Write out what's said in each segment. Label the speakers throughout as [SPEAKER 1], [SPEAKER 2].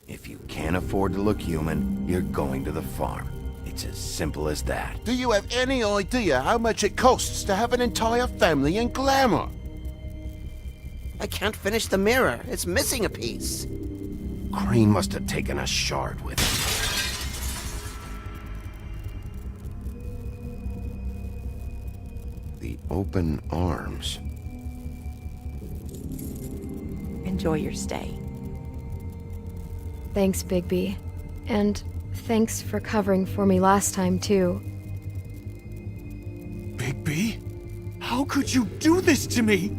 [SPEAKER 1] If you can't afford to look human, you're going to the farm. It's as simple as that.
[SPEAKER 2] Do you have any idea how much it costs to have an entire family in glamour?
[SPEAKER 3] I can't finish the mirror. It's missing a piece.
[SPEAKER 1] Crane must have taken a shard with him. The open arms.
[SPEAKER 4] Enjoy your stay.
[SPEAKER 5] Thanks, Bigby. And thanks for covering for me last time, too.
[SPEAKER 6] Bigby? How could you do this to me?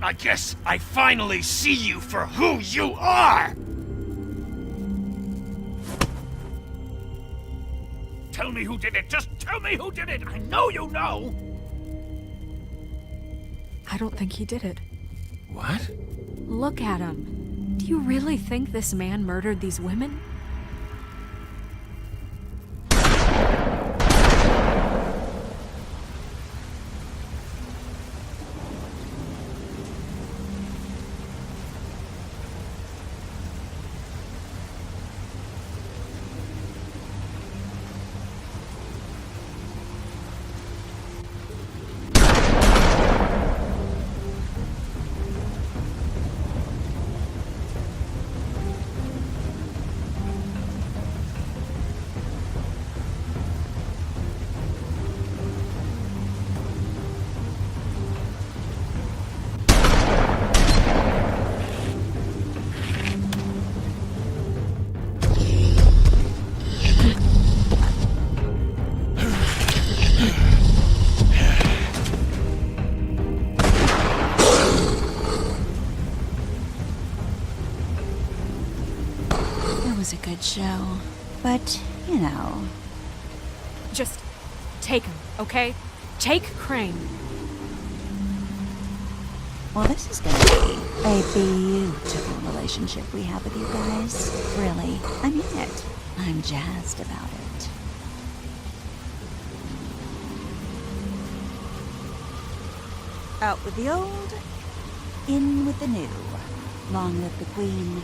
[SPEAKER 6] I guess I finally see you for who you are! Tell me who did it! Just tell me who did it! I know you know!
[SPEAKER 4] I don't think he did it.
[SPEAKER 1] What?
[SPEAKER 4] Look at him. Do you really think this man murdered these women?
[SPEAKER 7] Was a good show, but, you know.
[SPEAKER 4] Just take him, okay? Take Crane.
[SPEAKER 7] Well, this is gonna be a beautiful relationship we have with you guys. Really, I mean it. I'm jazzed about it. Out with the old, in with the new. Long live the Queen.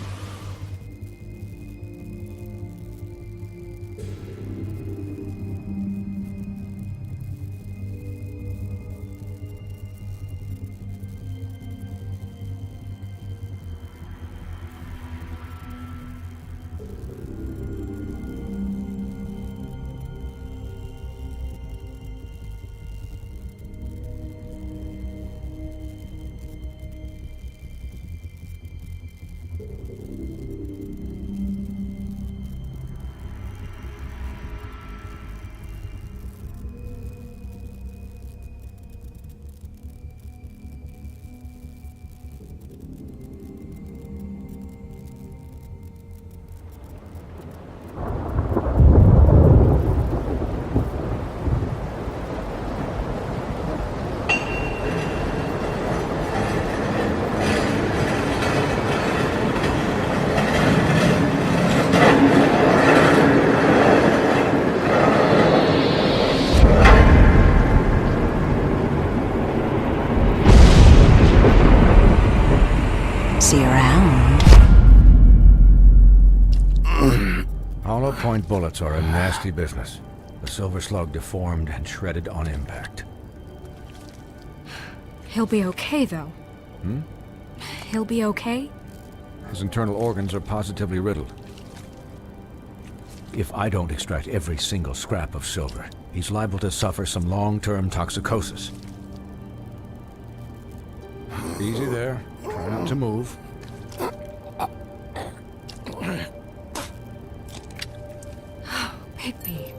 [SPEAKER 7] See you around.
[SPEAKER 8] Hollow point bullets are a nasty business. The silver slug deformed and shredded on impact.
[SPEAKER 4] He'll be okay, though. He'll be okay?
[SPEAKER 8] His internal organs are positively riddled. If I don't extract every single scrap of silver, he's liable to suffer some long-term toxicosis. Easy there. Try not to move.
[SPEAKER 4] Bigby.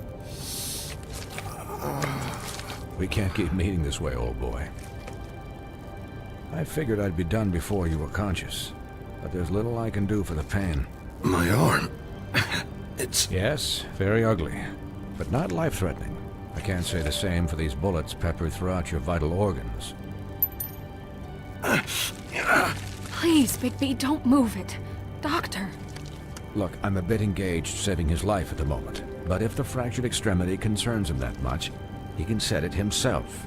[SPEAKER 8] We can't keep meeting this way, old boy. I figured I'd be done before you were conscious, but there's little I can do for the pain.
[SPEAKER 1] My arm. It's...
[SPEAKER 8] Yes, very ugly, but not life-threatening. I can't say the same for these bullets peppered throughout your vital organs.
[SPEAKER 4] Please, Bigby, don't move it. Doctor.
[SPEAKER 8] Look, I'm a bit engaged saving his life at the moment, but if the fractured extremity concerns him that much, he can set it himself.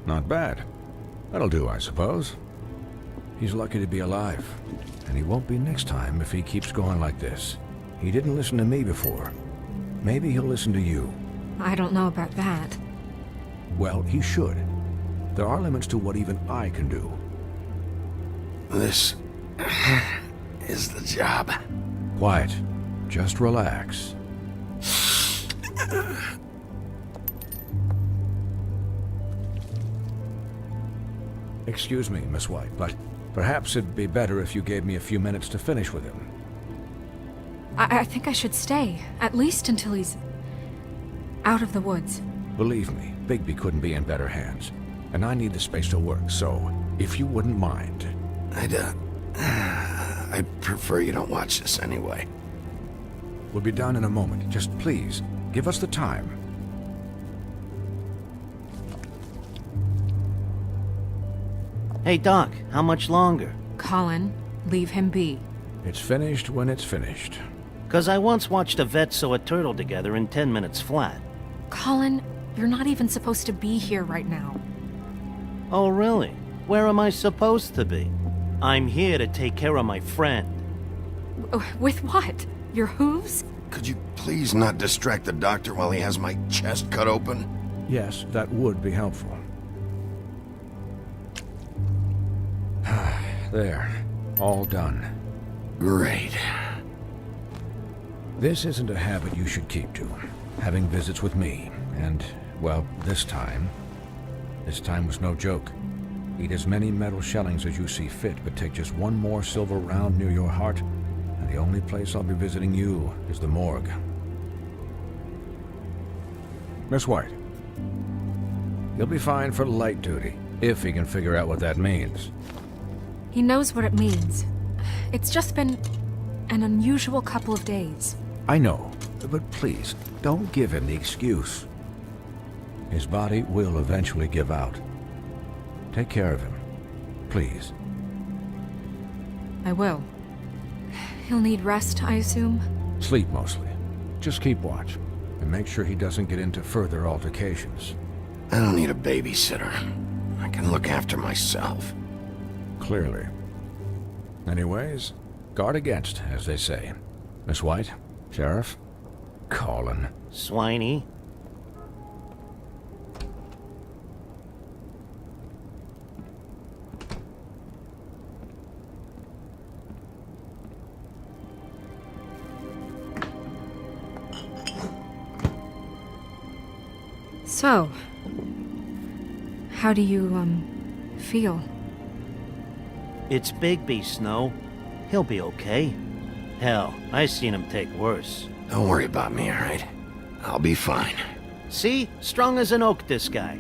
[SPEAKER 8] Not bad. That'll do, I suppose. He's lucky to be alive, and he won't be next time if he keeps going like this. He didn't listen to me before. Maybe he'll listen to you.
[SPEAKER 4] I don't know about that.
[SPEAKER 8] Well, he should. There are limits to what even I can do.
[SPEAKER 1] This... is the job.
[SPEAKER 8] Quiet. Just relax. Excuse me, Miss White, but perhaps it'd be better if you gave me a few minutes to finish with him.
[SPEAKER 4] I think I should stay, at least until he's out of the woods.
[SPEAKER 8] Believe me, Bigby couldn't be in better hands, and I need the space to work, so if you wouldn't mind.
[SPEAKER 1] I'd prefer you don't watch this anyway.
[SPEAKER 8] We'll be done in a moment. Just please, give us the time.
[SPEAKER 9] Hey, Doc, how much longer?
[SPEAKER 4] Colin, leave him be.
[SPEAKER 8] It's finished when it's finished.
[SPEAKER 9] 'Cause I once watched a vet sew a turtle together in 10 minutes flat.
[SPEAKER 4] Colin, you're not even supposed to be here right now.
[SPEAKER 9] Oh, really? Where am I supposed to be? I'm here to take care of my friend.
[SPEAKER 4] With what? Your hooves?
[SPEAKER 1] Could you please not distract the doctor while he has my chest cut open?
[SPEAKER 8] Yes, that would be helpful. There. All done.
[SPEAKER 1] Great.
[SPEAKER 8] This isn't a habit you should keep to. Having visits with me. And, well, this time was no joke. Eat as many metal shellings as you see fit, but take just one more silver round near your heart, and the only place I'll be visiting you is the morgue. Miss White, you'll be fine for light duty, if he can figure out what that means.
[SPEAKER 4] He knows what it means. It's just been an unusual couple of days.
[SPEAKER 8] I know, but please, don't give him the excuse. His body will eventually give out. Take care of him, please.
[SPEAKER 4] I will. He'll need rest, I assume?
[SPEAKER 8] Sleep mostly. Just keep watch, and make sure he doesn't get into further altercations.
[SPEAKER 1] I don't need a babysitter. I can look after myself.
[SPEAKER 8] Clearly. Anyways, guard against, as they say. Miss White, Sheriff, Colin.
[SPEAKER 9] Swiney.
[SPEAKER 4] So, how do you, feel?
[SPEAKER 9] It's Bigby, Snow. He'll be okay. Hell, I seen him take worse.
[SPEAKER 1] Don't worry about me, all right? I'll be fine.
[SPEAKER 9] See? Strong as an oak, this guy.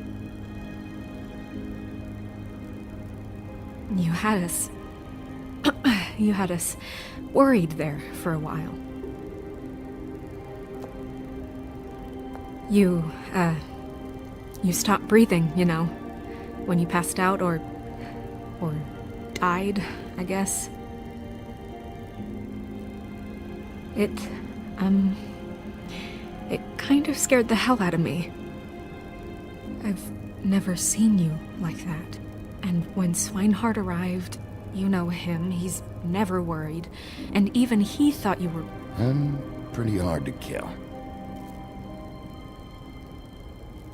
[SPEAKER 4] You had us... you had us worried there for a while. You stopped breathing, you know, when you passed out or died, I guess. It kind of scared the hell out of me. I've never seen you like that. And when Swinehart arrived, You know him, he's never worried. And even he thought you were...
[SPEAKER 1] I'm pretty hard to kill.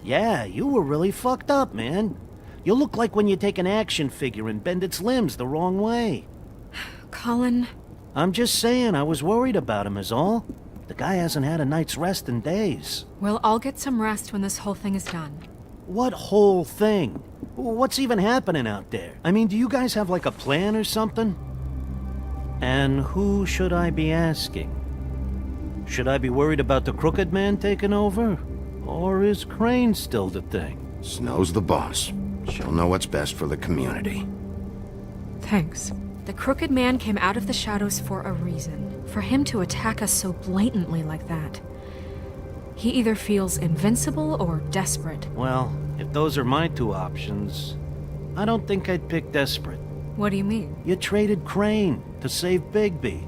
[SPEAKER 9] Yeah, you were really fucked up, man. You look like when you take an action figure and bend its limbs the wrong way.
[SPEAKER 4] Colin...
[SPEAKER 9] I'm just saying, I was worried about him is all. The guy hasn't had a night's rest in days.
[SPEAKER 4] We'll all get some rest when this whole thing is done.
[SPEAKER 9] What whole thing? What's even happening out there? I mean, do you guys have like a plan or something? And who should I be asking? Should I be worried about the Crooked Man taking over? Or is Crane still the thing?
[SPEAKER 1] Snow's the boss. She'll know what's best for the community.
[SPEAKER 4] Thanks. The Crooked Man came out of the shadows for a reason. For him to attack us so blatantly like that. He either feels invincible or desperate.
[SPEAKER 9] Well, if those are my two options, I don't think I'd pick desperate.
[SPEAKER 4] What do you mean?
[SPEAKER 9] You traded Crane to save Bigby.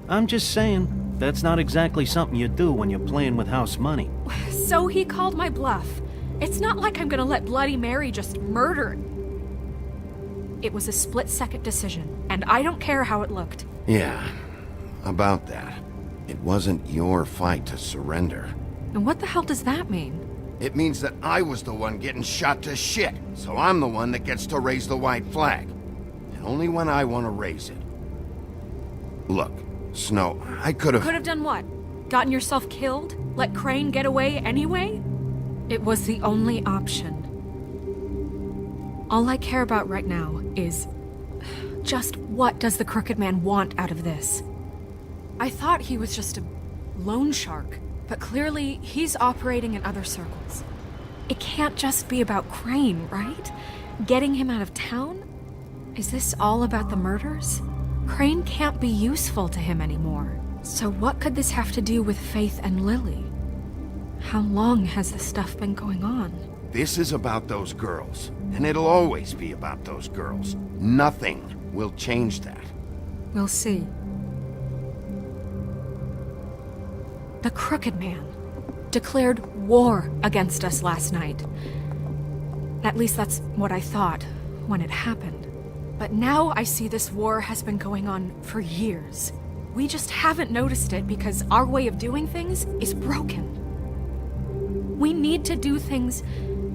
[SPEAKER 9] I'm just saying, that's not exactly something you do when you're playing with house money.
[SPEAKER 4] So he called my bluff. It's not like I'm gonna let Bloody Mary just murder. It was a split-second decision, and I don't care how it looked.
[SPEAKER 1] Yeah, about that. It wasn't your fight to surrender.
[SPEAKER 4] And what the hell does that mean?
[SPEAKER 1] It means that I was the one getting shot to shit, so I'm the one that gets to raise the white flag. And only when I want to raise it. Look, Snow, I could have...
[SPEAKER 4] Could have done what? Gotten yourself killed? Let Crane get away anyway? It was the only option. All I care about right now is... just what does the Crooked Man want out of this? I thought he was just a loan shark, but clearly he's operating in other circles. It can't just be about Crane, right? Getting him out of town? Is this all about the murders? Crane can't be useful to him anymore. So what could this have to do with Faith and Lily? How long has this stuff been going on?
[SPEAKER 1] This is about those girls, and it'll always be about those girls. Nothing will change that.
[SPEAKER 4] We'll see. The Crooked Man declared war against us last night. At least that's what I thought when it happened. But now I see this war has been going on for years. We just haven't noticed it because our way of doing things is broken. We need to do things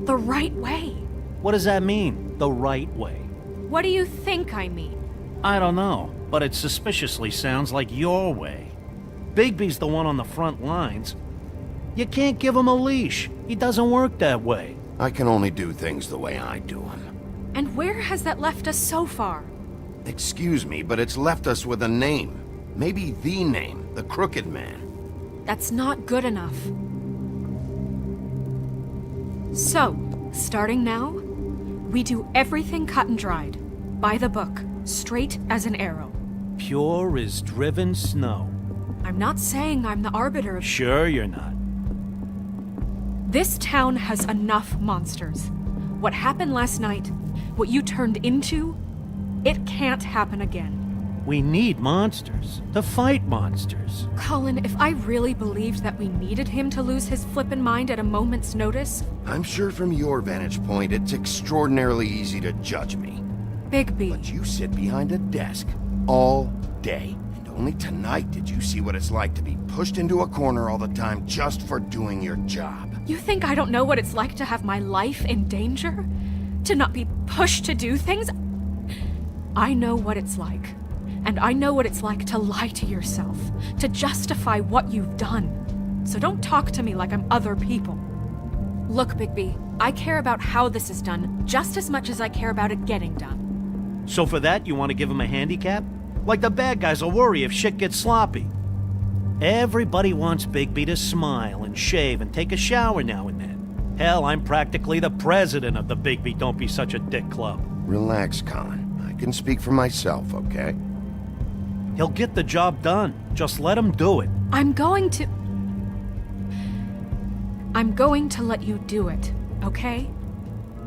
[SPEAKER 4] the right way.
[SPEAKER 9] What does that mean, the right way?
[SPEAKER 4] What do you think I mean?
[SPEAKER 9] I don't know, but it suspiciously sounds like your way. Bigby's the one on the front lines. You can't give him a leash. He doesn't work that way.
[SPEAKER 1] I can only do things the way I do them.
[SPEAKER 4] And where has that left us so far?
[SPEAKER 1] Excuse me, but it's left us with a name. Maybe the name, the Crooked Man.
[SPEAKER 4] That's not good enough. So, starting now, we do everything cut and dried. By the book, straight as an arrow.
[SPEAKER 9] Pure as driven snow.
[SPEAKER 4] I'm not saying I'm the arbiter of...
[SPEAKER 9] Sure you're not.
[SPEAKER 4] This town has enough monsters. What happened last night, what you turned into, it can't happen again.
[SPEAKER 9] We need monsters. To fight monsters.
[SPEAKER 4] Colin, if I really believed that we needed him to lose his flippin' mind at a moment's notice...
[SPEAKER 1] I'm sure from your vantage point, it's extraordinarily easy to judge me.
[SPEAKER 4] Bigby.
[SPEAKER 1] But you sit behind a desk all day. And only tonight did you see what it's like to be pushed into a corner all the time just for doing your job.
[SPEAKER 4] You think I don't know what it's like to have my life in danger? To not be pushed to do things? I know what it's like. And I know what it's like to lie to yourself, to justify what you've done. So don't talk to me like I'm other people. Look, Bigby, I care about how this is done just as much as I care about it getting done.
[SPEAKER 9] So for that, you want to give him a handicap? Like the bad guys will worry if shit gets sloppy. Everybody wants Bigby to smile and shave and take a shower now and then. Hell, I'm practically the president of the Bigby Don't Be Such a Dick Club.
[SPEAKER 1] Relax, Colin. I can speak for myself, okay?
[SPEAKER 9] He'll get the job done. Just let him do it.
[SPEAKER 4] I'm going to let you do it, okay?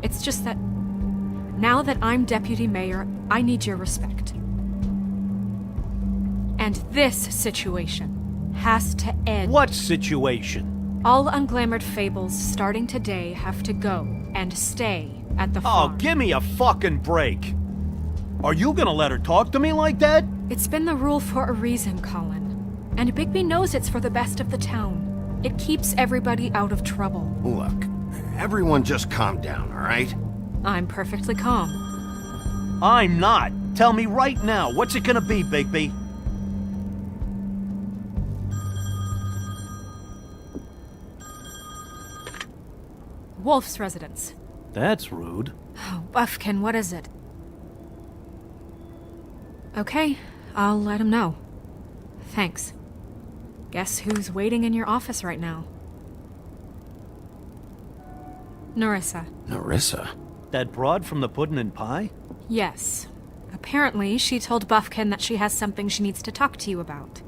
[SPEAKER 4] It's just that now that I'm deputy mayor, I need your respect. And this situation has to end.
[SPEAKER 9] What situation?
[SPEAKER 4] All unglamored fables starting today have to go and stay at the
[SPEAKER 9] Oh,
[SPEAKER 4] farm.
[SPEAKER 9] give me a fucking break. Are you gonna let her talk to me like that?
[SPEAKER 4] It's been the rule for a reason, Colin. And Bigby knows it's for the best of the town. It keeps everybody out of trouble.
[SPEAKER 1] Look, everyone just calm down, all right?
[SPEAKER 4] I'm perfectly calm.
[SPEAKER 9] I'm not. Tell me right now, what's it gonna be, Bigby?
[SPEAKER 4] Wolf's residence.
[SPEAKER 9] That's rude.
[SPEAKER 4] Oh, Buffkin, what is it? Okay, I'll let him know. Thanks. Guess who's waiting in your office right now? Nerissa.
[SPEAKER 1] Nerissa?
[SPEAKER 9] That broad from the puddin' and pie?
[SPEAKER 4] Yes. Apparently, she told Buffkin that she has something she needs to talk to you about.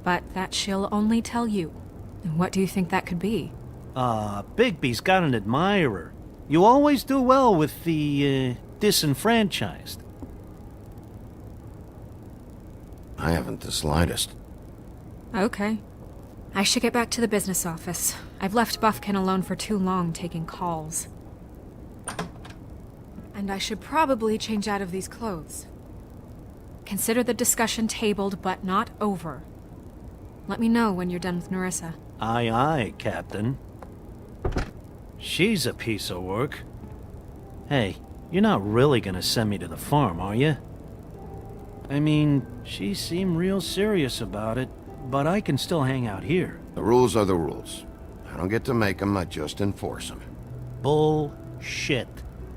[SPEAKER 4] But that she'll only tell you. And what do you think that could be?
[SPEAKER 9] Bigby's got an admirer. You always do well with the, disenfranchised.
[SPEAKER 1] I haven't the slightest.
[SPEAKER 4] Okay. I should get back to the business office. I've left Buffkin alone for too long taking calls. And I should probably change out of these clothes. Consider the discussion tabled, but not over. Let me know when you're done with Nerissa.
[SPEAKER 9] Aye, aye, Captain. She's a piece of work. Hey, you're not really gonna send me to the farm, are you? I mean, she seemed real serious about it, but I can still hang out here.
[SPEAKER 1] The rules are the rules. I don't get to make them, I just enforce them.
[SPEAKER 9] Bullshit.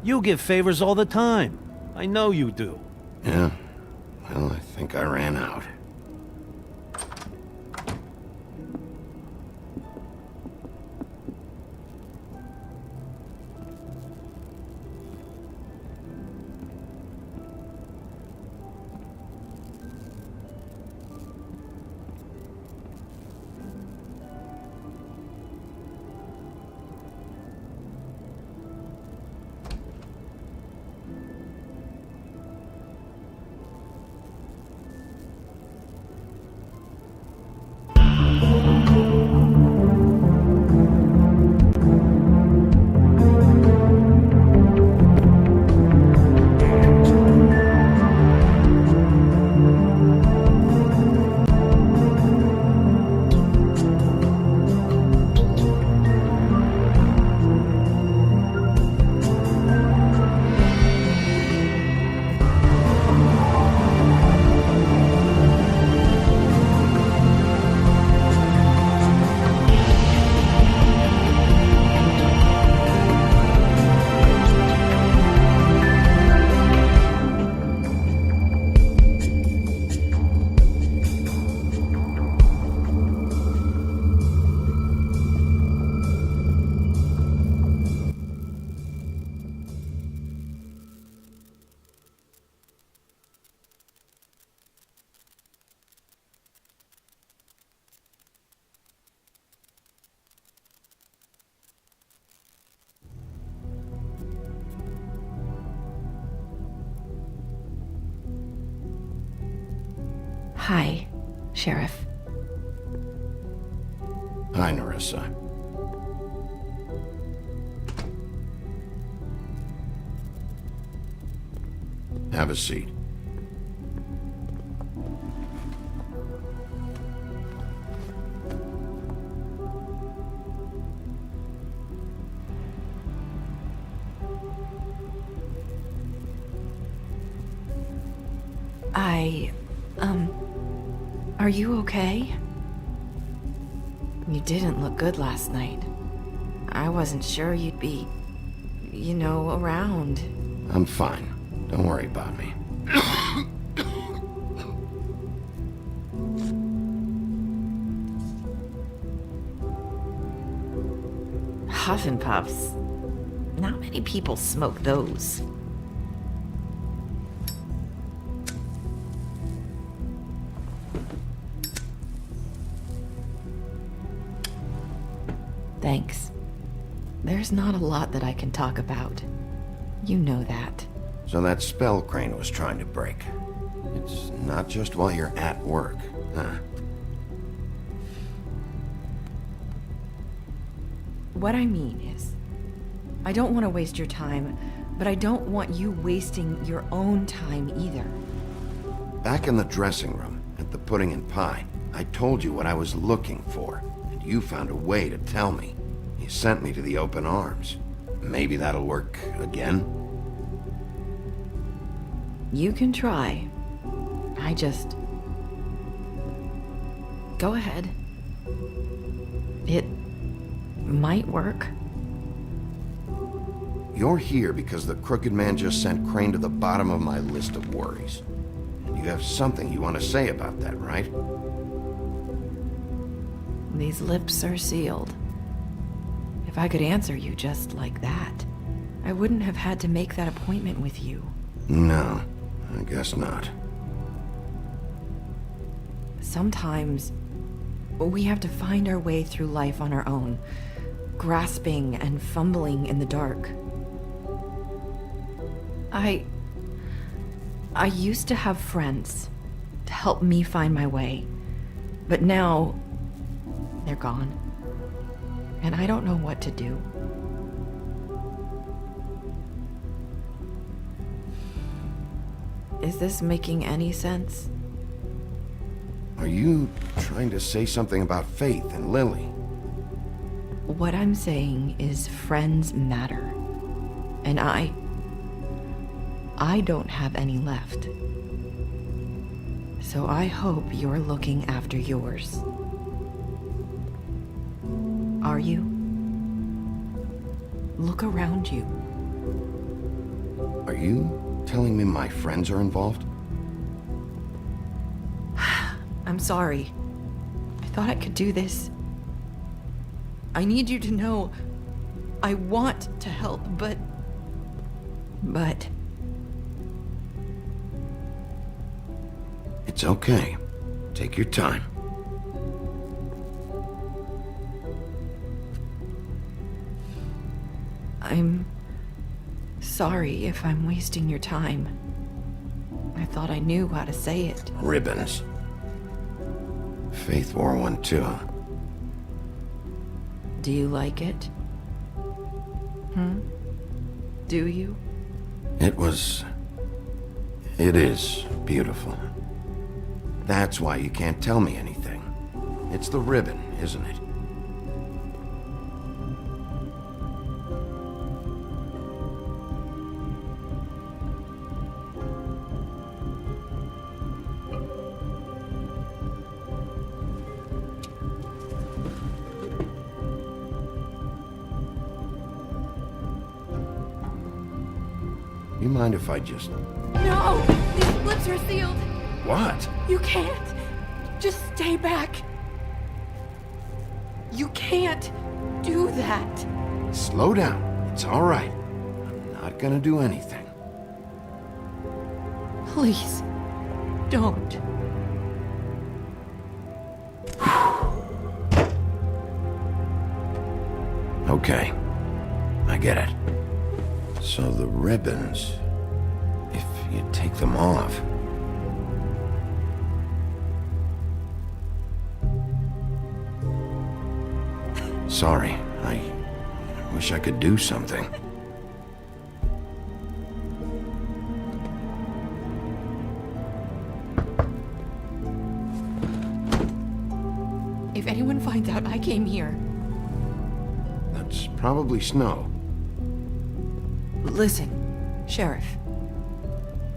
[SPEAKER 9] You give favors all the time. I know you do.
[SPEAKER 1] Yeah? Well, I think I ran out.
[SPEAKER 5] Hi, Sheriff.
[SPEAKER 1] Hi, Nerissa. Have a seat.
[SPEAKER 10] Are you okay? You didn't look good last night. I wasn't sure you'd be, around.
[SPEAKER 1] I'm fine. Don't worry about me.
[SPEAKER 10] Huffin' Puffs. Not many people smoke those. Thanks. There's not a lot that I can talk about. You know that.
[SPEAKER 1] So that spell Crane was trying to break. It's not just while you're at work, huh?
[SPEAKER 10] What I mean is, I don't want to waste your time, But I don't want you wasting your own time either.
[SPEAKER 1] Back in the dressing room, at the pudding and pie, I told you what I was looking for, and you found a way to tell me. You sent me to the open arms. Maybe that'll work again?
[SPEAKER 10] You can try. I just... Go ahead. It might work.
[SPEAKER 1] You're here because the Crooked Man just sent Crane to the bottom of my list of worries. And you have something you want to say about that, right?
[SPEAKER 10] These lips are sealed. If I could answer you just like that, I wouldn't have had to make that appointment with you.
[SPEAKER 1] No, I guess not.
[SPEAKER 10] Sometimes we have to find our way through life on our own, grasping and fumbling in the dark. I used to have friends to help me find my way, but now they're gone, and I don't know what to do. Is this making any sense?
[SPEAKER 1] Are you trying to say something about Faith and Lily?
[SPEAKER 10] What I'm saying is friends matter. And I don't have any left. So I hope you're looking after yours. Are you? Look around you.
[SPEAKER 1] Are you telling me my friends are involved?
[SPEAKER 10] I'm sorry. I thought I could do this. I need you to know I want to help, but...
[SPEAKER 1] It's okay. Take your time.
[SPEAKER 10] I'm sorry if I'm wasting your time. I thought I knew how to say it.
[SPEAKER 1] Ribbons. Faith wore one too.
[SPEAKER 10] Do you like it? Do you?
[SPEAKER 1] It is beautiful. That's why you can't tell me anything. It's the ribbon, isn't it? You mind if I just...
[SPEAKER 4] No! These lips are sealed!
[SPEAKER 1] What?
[SPEAKER 4] You can't! Just stay back! You can't do that!
[SPEAKER 1] Slow down. It's all right. I'm not gonna do anything.
[SPEAKER 10] Please, don't.
[SPEAKER 1] Okay. I get it. So the ribbons... if you take them off... Sorry, I wish I could do something.
[SPEAKER 10] If anyone finds out I came here...
[SPEAKER 1] That's probably Snow.
[SPEAKER 10] Listen, Sheriff.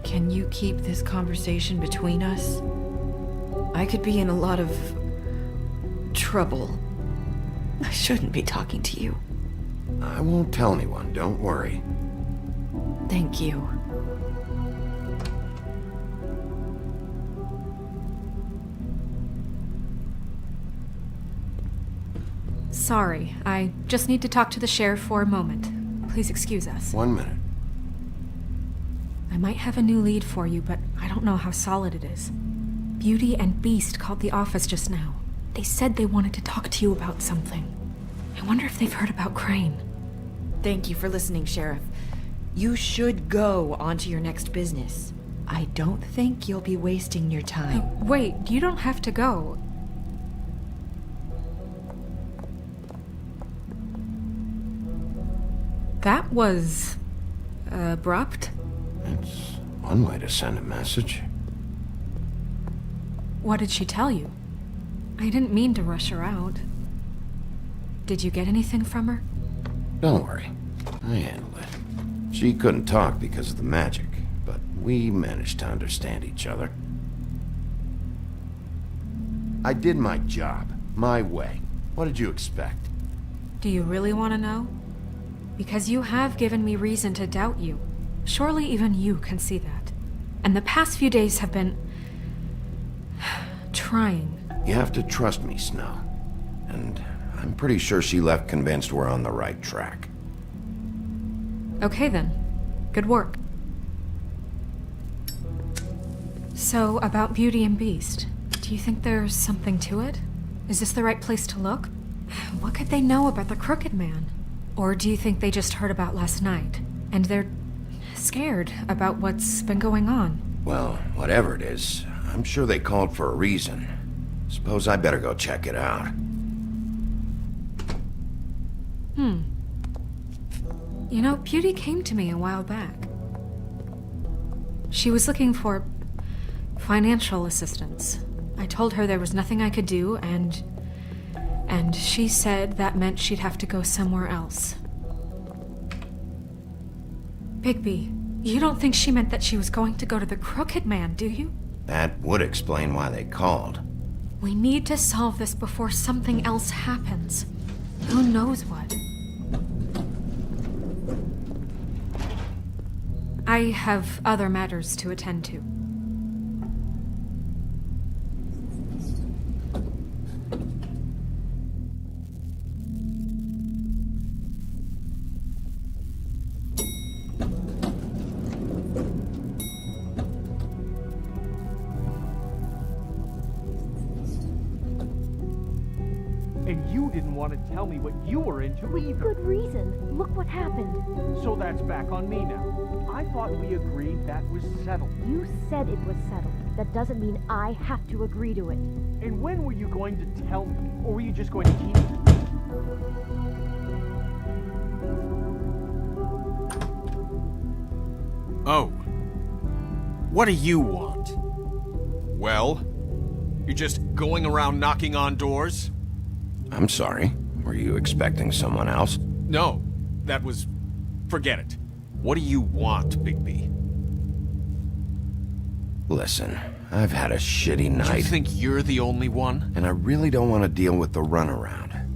[SPEAKER 10] Can you keep this conversation between us? I could be in a lot of... trouble. I shouldn't be talking to you.
[SPEAKER 1] I won't tell anyone, don't worry.
[SPEAKER 10] Thank you.
[SPEAKER 4] Sorry, I just need to talk to the sheriff for a moment. Please excuse us.
[SPEAKER 1] 1 minute.
[SPEAKER 4] I might have a new lead for you, but I don't know how solid it is. Beauty and Beast called the office just now. They said they wanted to talk to you about something. I wonder if they've heard about Crane.
[SPEAKER 10] Thank you for listening, Sheriff. You should go on to your next business. I don't think you'll be wasting your time.
[SPEAKER 4] Wait, you don't have to go. That was... abrupt?
[SPEAKER 1] It's one way to send a message.
[SPEAKER 4] What did she tell you? I didn't mean to rush her out. Did you get anything from her?
[SPEAKER 1] Don't worry. I handled it. She couldn't talk because of the magic, but we managed to understand each other. I did my job, my way. What did you expect?
[SPEAKER 4] Do you really want to know? Because you have given me reason to doubt you. Surely even you can see that. And the past few days have been... trying.
[SPEAKER 1] You have to trust me, Snow. And I'm pretty sure she left convinced we're on the right track.
[SPEAKER 4] Okay then. Good work. So, about Beauty and Beast, do you think there's something to it? Is this the right place to look? What could they know about the Crooked Man? Or do you think they just heard about last night, and they're scared about what's been going on?
[SPEAKER 1] Well, whatever it is, I'm sure they called for a reason. Suppose I better go check it out.
[SPEAKER 4] You know, Beauty came to me a while back. She was looking for financial assistance. I told her there was nothing I could do, and she said that meant she'd have to go somewhere else. Bigby, you don't think she meant that she was going to go to the Crooked Man, do you?
[SPEAKER 1] That would explain why they called.
[SPEAKER 4] We need to solve this before something else happens. Who knows what? I have other matters to attend to.
[SPEAKER 11] And you didn't want to tell me what you were into either.
[SPEAKER 12] Good reason. Look what happened.
[SPEAKER 11] So that's back on me now. I thought we agreed that was settled.
[SPEAKER 12] You said it was settled. That doesn't mean I have to agree to it.
[SPEAKER 11] And when were you going to tell me? Or were you just going to keep it?
[SPEAKER 6] Oh. What do you want? Well? You're just going around knocking on doors?
[SPEAKER 1] I'm sorry. Were you expecting someone else?
[SPEAKER 6] No. That was... forget it. What do you want, Bigby?
[SPEAKER 1] Listen, I've had a shitty night.
[SPEAKER 6] You think you're the only one?
[SPEAKER 1] And I really don't want to deal with the runaround.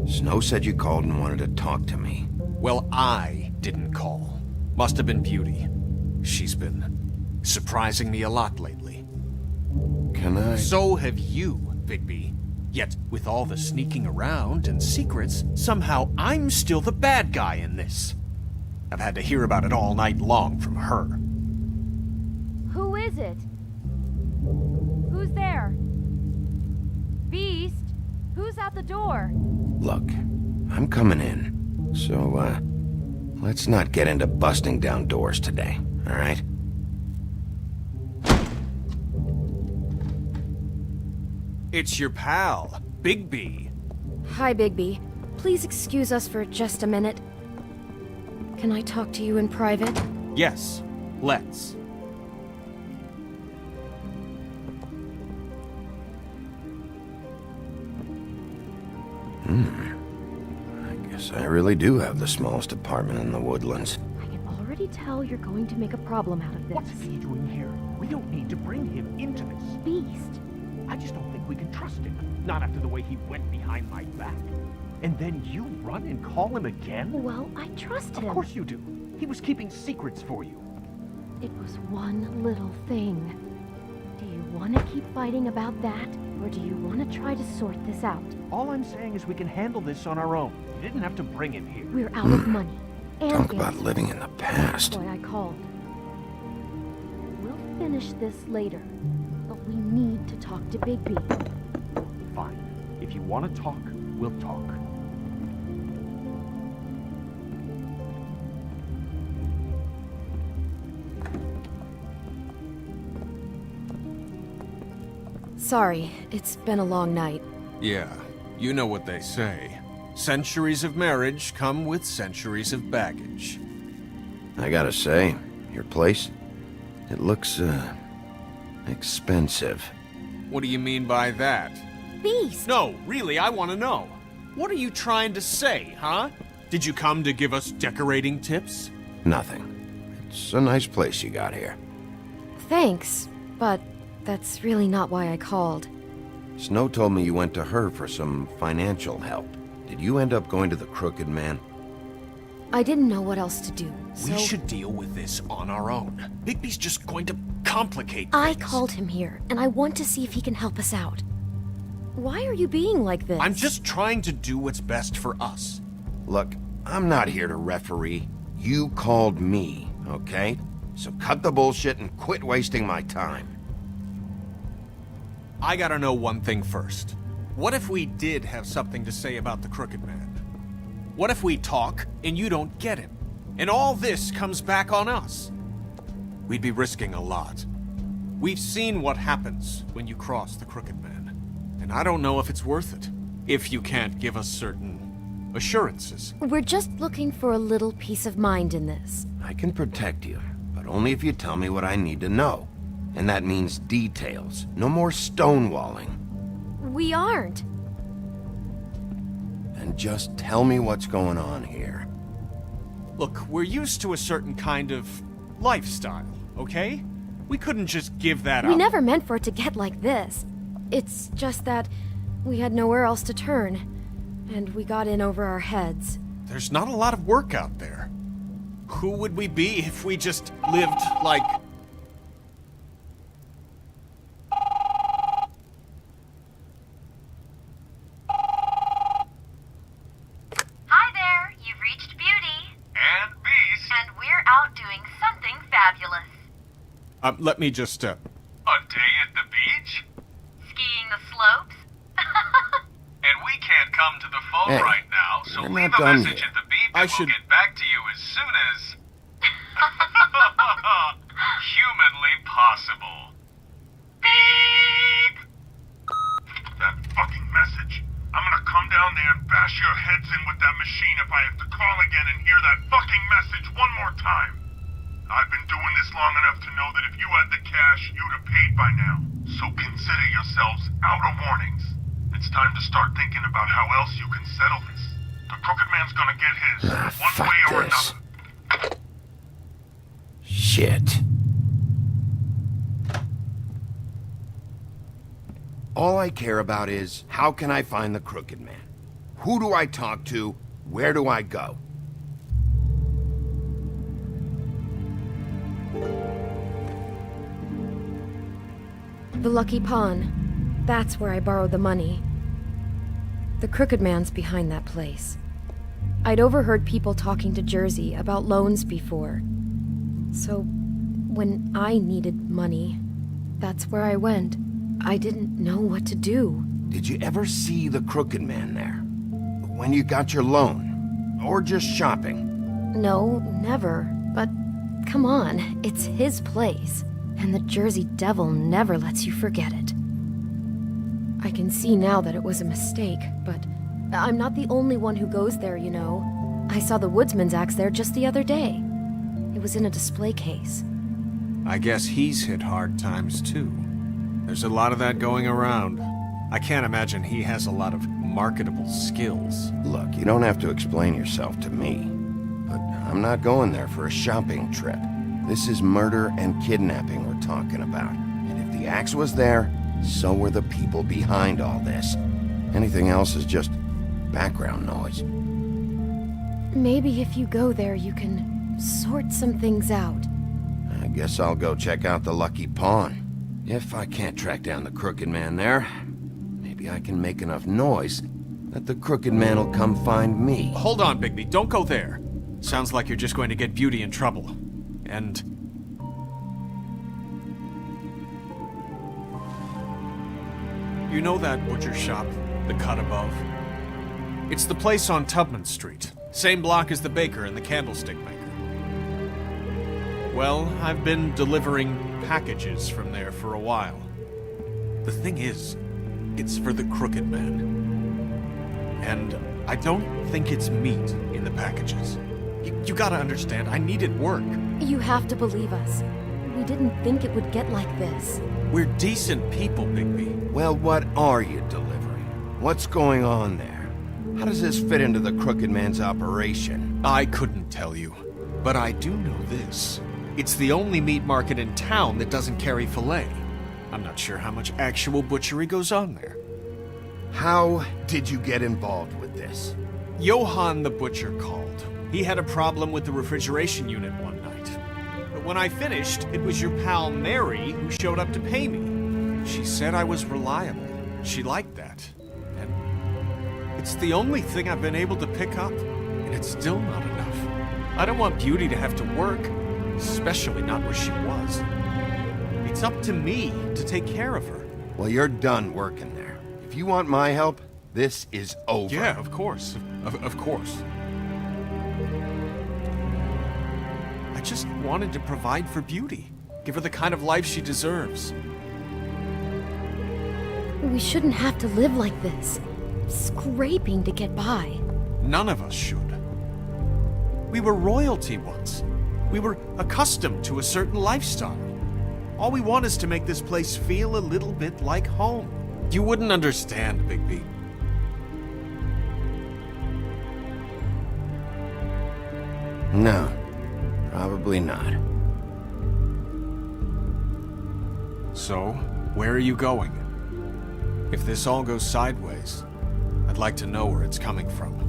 [SPEAKER 1] Snow said you called and wanted to talk to me.
[SPEAKER 6] Well, I didn't call. Must have been Beauty. She's been surprising me a lot lately.
[SPEAKER 1] Can I...
[SPEAKER 6] So have you, Bigby. Yet, with all the sneaking around and secrets, somehow I'm still the bad guy in this. I've had to hear about it all night long from her.
[SPEAKER 12] Who is it? Who's there? Beast? Who's out the door?
[SPEAKER 1] Look, I'm coming in. So, let's not get into busting down doors today, all right?
[SPEAKER 6] It's your pal, Bigby.
[SPEAKER 5] Hi, Bigby. Please excuse us for just a minute. Can I talk to you in private?
[SPEAKER 6] Yes, let's.
[SPEAKER 1] I guess I really do have the smallest apartment in the woodlands.
[SPEAKER 12] I can already tell you're going to make a problem out of this.
[SPEAKER 11] What's he doing here? We don't need to bring him into this.
[SPEAKER 12] Beast.
[SPEAKER 11] I just don't think we can trust him. Not after the way he went behind my back. And then you run and call him again?
[SPEAKER 12] Well, I trust him.
[SPEAKER 11] Of course you do. He was keeping secrets for you.
[SPEAKER 12] It was one little thing. Do you want to keep fighting about that? Or do you want to try to sort this out?
[SPEAKER 11] All I'm saying is we can handle this on our own. You didn't have to bring him here.
[SPEAKER 12] We're out of money. And
[SPEAKER 1] Talk about
[SPEAKER 12] answers.
[SPEAKER 1] living in the past.
[SPEAKER 12] That's why I called. We'll finish this later. But we need to talk to Bigby.
[SPEAKER 11] Fine. If you want to talk, we'll talk.
[SPEAKER 5] Sorry, it's been a long night.
[SPEAKER 6] Yeah, you know what they say. Centuries of marriage come with centuries of baggage.
[SPEAKER 1] I gotta say, your place, it looks, expensive.
[SPEAKER 6] What do you mean by that?
[SPEAKER 5] Beast!
[SPEAKER 6] No, really, I want to know. What are you trying to say, huh? Did you come to give us decorating tips?
[SPEAKER 1] Nothing. It's a nice place you got here.
[SPEAKER 5] Thanks, but that's really not why I called.
[SPEAKER 1] Snow told me you went to her for some financial help. Did you end up going to the Crooked Man?
[SPEAKER 5] I didn't know what else to do, so...
[SPEAKER 6] We should deal with this on our own. Bigby's just going to complicate things.
[SPEAKER 5] I called him here, and I want to see if he can help us out. Why are you being like this?
[SPEAKER 6] I'm just trying to do what's best for us.
[SPEAKER 1] Look, I'm not here to referee. You called me, okay? So cut the bullshit and quit wasting my time.
[SPEAKER 6] I gotta know one thing first. What if we did have something to say about the Crooked Man? What if we talk and you don't get him? And all this comes back on us? We'd be risking a lot. We've seen what happens when you cross the Crooked Man. And I don't know if it's worth it. If you can't give us certain assurances.
[SPEAKER 5] We're just looking for a little peace of mind in this.
[SPEAKER 1] I can protect you, but only if you tell me what I need to know. And that means details. No more stonewalling.
[SPEAKER 5] We aren't.
[SPEAKER 1] And just tell me what's going on here.
[SPEAKER 6] Look, we're used to a certain kind of lifestyle, okay? We couldn't just give that up.
[SPEAKER 5] We never meant for it to get like this. It's just that we had nowhere else to turn, and we got in over our heads.
[SPEAKER 6] There's not a lot of work out there. Who would we be if we just lived like...
[SPEAKER 13] Hi there, you've reached Beauty. And Beast. And we're out doing something fabulous.
[SPEAKER 6] let me just,
[SPEAKER 13] A day at the beach? Skiing the slopes? And we can't come to the phone
[SPEAKER 1] Hey,
[SPEAKER 13] right now, so
[SPEAKER 1] we're
[SPEAKER 13] leave
[SPEAKER 1] not
[SPEAKER 13] a
[SPEAKER 1] done
[SPEAKER 13] message
[SPEAKER 1] yet.
[SPEAKER 13] at the beep
[SPEAKER 6] I
[SPEAKER 13] and
[SPEAKER 6] should-
[SPEAKER 13] we'll get back to you as soon as... humanly possible. Beep! That fucking message. I'm gonna come down there and bash your heads in with that machine if I have to call again and hear that fucking message one more time. I've been doing this long enough to know that if you had the cash, you'd have paid by now. So consider yourselves out of warnings. It's time to start thinking about how else you can settle this. The Crooked Man's gonna get his, one
[SPEAKER 1] fuck
[SPEAKER 13] way or
[SPEAKER 1] this.
[SPEAKER 13] another.
[SPEAKER 1] Shit. All I care about is, how can I find the Crooked Man? Who do I talk to? Where do I go?
[SPEAKER 5] The Lucky Pawn. That's where I borrowed the money. The Crooked Man's behind that place. I'd overheard people talking to Jersey about loans before. So, when I needed money, that's where I went. I didn't know what to do.
[SPEAKER 1] Did you ever see the Crooked Man there? When you got your loan? Or just shopping?
[SPEAKER 5] No, never. But come on, it's his place. And the Jersey Devil never lets you forget it. I can see now that it was a mistake, but I'm not the only one who goes there, you know. I saw the Woodsman's axe there just the other day. It was in a display case.
[SPEAKER 6] I guess he's hit hard times too. There's a lot of that going around. I can't imagine he has a lot of marketable skills.
[SPEAKER 1] Look, you don't have to explain yourself to me. But I'm not going there for a shopping trip. This is murder and kidnapping we're talking about. And if the axe was there, so were the people behind all this. Anything else is just background noise.
[SPEAKER 5] Maybe if you go there, you can sort some things out.
[SPEAKER 1] I guess I'll go check out the Lucky Pawn. If I can't track down the Crooked Man there, maybe I can make enough noise that the Crooked Man will come find me.
[SPEAKER 6] Hold on, Bigby, don't go there. Sounds like you're just going to get Beauty in trouble. And... you know that butcher shop, the cut above? It's the place on Tubman Street. Same block as the baker and the candlestick maker. Well, I've been delivering packages from there for a while. The thing is, it's for the Crooked Man. And I don't think it's meat in the packages. You gotta understand, I needed work.
[SPEAKER 5] You have to believe us. We didn't think it would get like this.
[SPEAKER 6] We're decent people, Bigby.
[SPEAKER 1] Well, what are you delivering? What's going on there? How does this fit into the Crooked Man's operation?
[SPEAKER 6] I couldn't tell you, but I do know this. It's the only meat market in town that doesn't carry filet. I'm not sure how much actual butchery goes on there.
[SPEAKER 1] How did you get involved with this?
[SPEAKER 6] Johann the butcher called. He had a problem with the refrigeration unit one night. But when I finished, it was your pal Mary who showed up to pay me. She said I was reliable. She liked that. And it's the only thing I've been able to pick up, and it's still not enough. I don't want Beauty to have to work, especially not where she was. It's up to me to take care of her.
[SPEAKER 1] Well, you're done working there. If you want my help, this is over.
[SPEAKER 6] Yeah, of course. Of course. I just wanted to provide for Beauty. Give her the kind of life she deserves.
[SPEAKER 5] We shouldn't have to live like this. Scraping to get by.
[SPEAKER 6] None of us should. We were royalty once. We were accustomed to a certain lifestyle. All we want is to make this place feel a little bit like home. You wouldn't understand, Bigby.
[SPEAKER 1] No, probably not.
[SPEAKER 6] So, where are you going? If this all goes sideways, I'd like to know where it's coming from.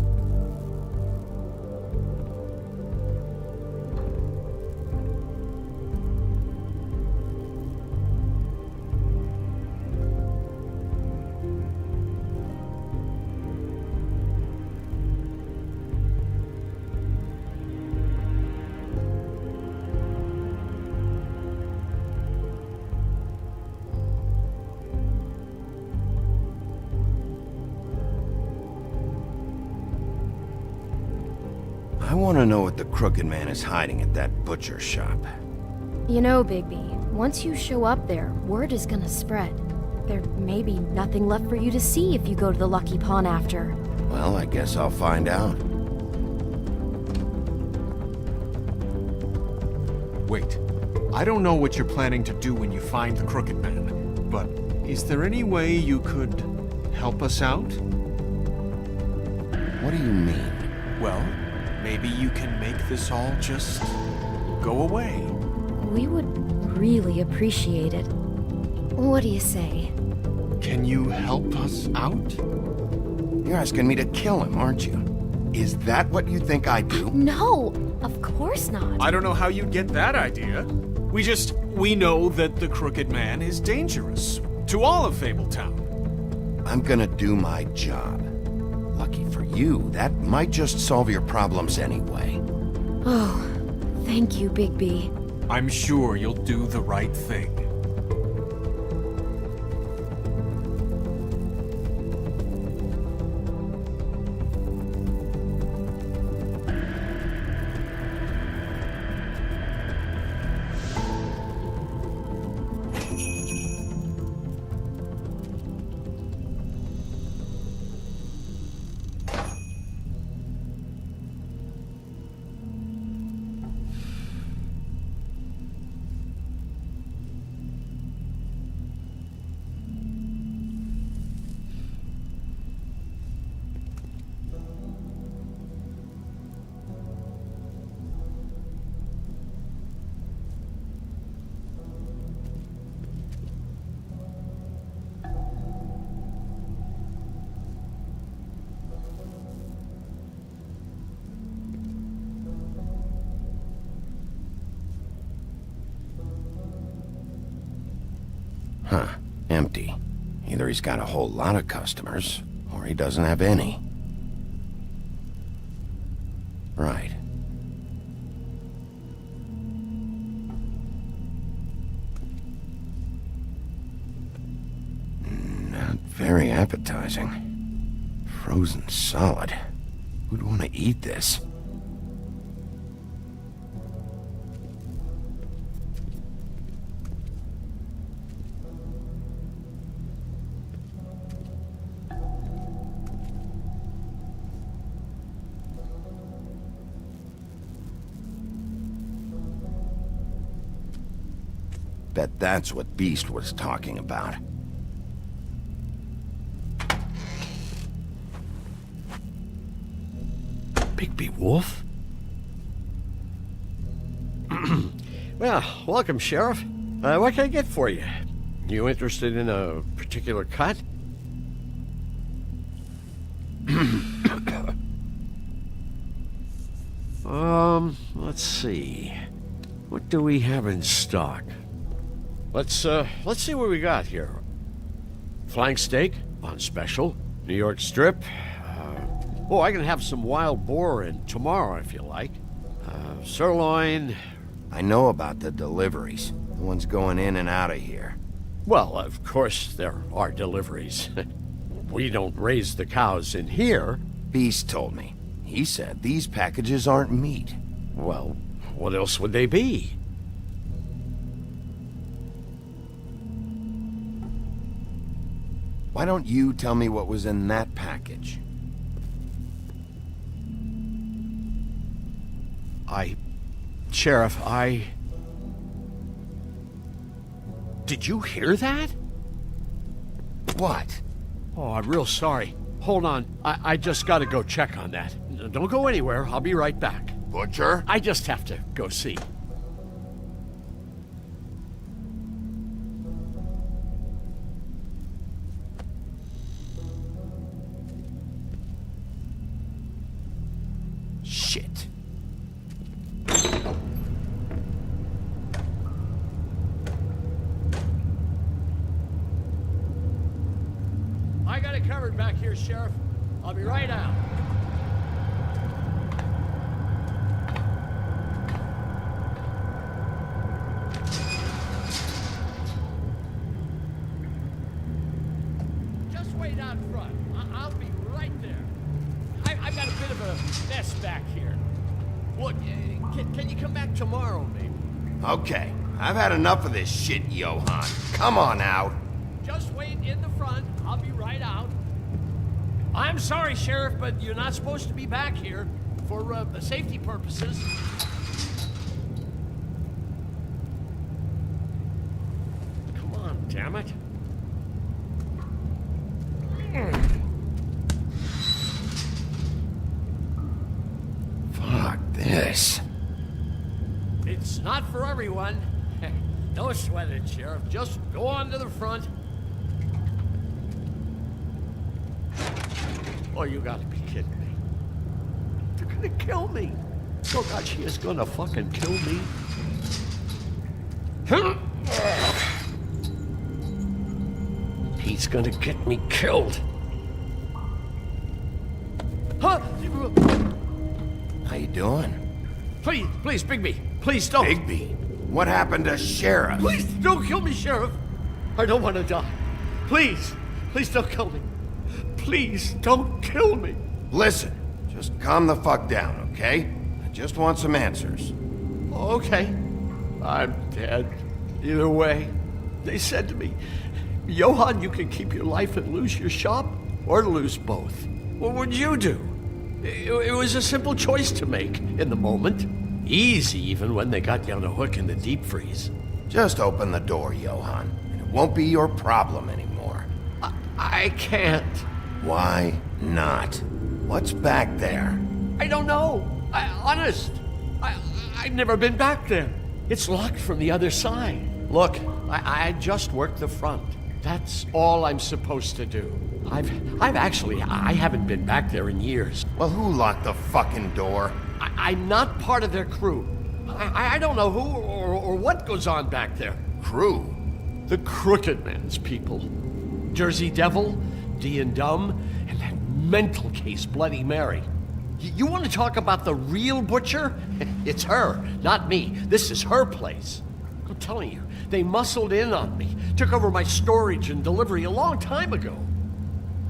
[SPEAKER 1] I want to know what the Crooked Man is hiding at that butcher shop.
[SPEAKER 5] You know, Bigby, once you show up there, word is gonna spread. There may be nothing left for you to see if you go to the Lucky Pawn after.
[SPEAKER 1] Well, I guess I'll find out.
[SPEAKER 6] Wait, I don't know what you're planning to do when you find the Crooked Man, but is there any way you could help us out?
[SPEAKER 1] What do you mean?
[SPEAKER 6] Well, maybe you can make this all just go away.
[SPEAKER 5] We would really appreciate it. What do you say?
[SPEAKER 6] Can you help us out?
[SPEAKER 1] You're asking me to kill him, aren't you? Is that what you think I do?
[SPEAKER 5] No, of course not.
[SPEAKER 6] I don't know how you'd get that idea. We know that the Crooked Man is dangerous to all of Fabletown.
[SPEAKER 1] I'm gonna do my job. Lucky for you, that might just solve your problems anyway.
[SPEAKER 5] Oh, thank you, Bigby.
[SPEAKER 6] I'm sure you'll do the right thing.
[SPEAKER 1] Huh. Empty. Either he's got a whole lot of customers, or he doesn't have any. Right. Not very appetizing. Frozen solid. Who'd want to eat this? Bet that's what Beast was talking about.
[SPEAKER 14] Bigby Wolf? Well, welcome, Sheriff. What can I get for you? You interested in a particular cut? Let's see. What do we have in stock? Let's see what we got here. Flank steak on special. New York strip. I can have some wild boar in tomorrow if you like. Sirloin.
[SPEAKER 1] I know about the deliveries. The ones going in and out of here.
[SPEAKER 14] Well, of course there are deliveries. We don't raise the cows in here.
[SPEAKER 1] Beast told me. He said these packages aren't meat.
[SPEAKER 14] Well, what else would they be?
[SPEAKER 1] Why don't you tell me what was in that package?
[SPEAKER 14] Sheriff, Did you hear that?
[SPEAKER 1] What?
[SPEAKER 14] Oh, I'm real sorry. Hold on. I just gotta go check on that. Don't go anywhere. I'll be right back.
[SPEAKER 1] Butcher?
[SPEAKER 14] I just have to go see.
[SPEAKER 1] Shit.
[SPEAKER 14] I got it covered back here, Sheriff. I'll be right out. Just wait out front. I'll be right there. I've got a bit of a mess back here. Look, can you come back tomorrow, maybe?
[SPEAKER 1] Okay, I've had enough of this shit, Johann. Come on out.
[SPEAKER 14] Just wait in the front. I'll be right out. I'm sorry, Sheriff, but you're not supposed to be back here for safety purposes. Come on, damn it.
[SPEAKER 1] Fuck this.
[SPEAKER 14] It's not for everyone. Don't sweat it, Sheriff. Just go on to the front. Oh, you gotta be kidding me. They're gonna kill me. Oh, God, she is gonna fucking kill me. He's gonna get me killed. Huh?
[SPEAKER 1] How you doing?
[SPEAKER 14] Please, Bigby. Please don't.
[SPEAKER 1] Bigby? What happened to Sheriff?
[SPEAKER 14] Please don't kill me, Sheriff. I don't want to die. Please don't kill me. Please don't kill me.
[SPEAKER 1] Listen, just calm the fuck down, okay? I just want some answers.
[SPEAKER 14] Okay. I'm dead. Either way. They said to me, Johann, you can keep your life and lose your shop, or lose both. What would you do? It was a simple choice to make in the moment. Easy, even when they got you on a hook in the deep freeze.
[SPEAKER 1] Just open the door, Johann, and it won't be your problem anymore.
[SPEAKER 14] I can't.
[SPEAKER 1] Why not? What's back there?
[SPEAKER 14] I don't know. Honest. I've never been back there. It's locked from the other side. Look, I just worked the front. That's all I'm supposed to do. I haven't been back there in years.
[SPEAKER 1] Well, who locked the fucking door?
[SPEAKER 14] I'm not part of their crew. I don't know who or what goes on back there.
[SPEAKER 1] Crew?
[SPEAKER 14] The Crooked Man's people. Jersey Devil, D and Dumb, and that mental case, Bloody Mary. You want to talk about the real butcher? It's her, not me. This is her place. I'm telling you, they muscled in on me, took over my storage and delivery a long time ago.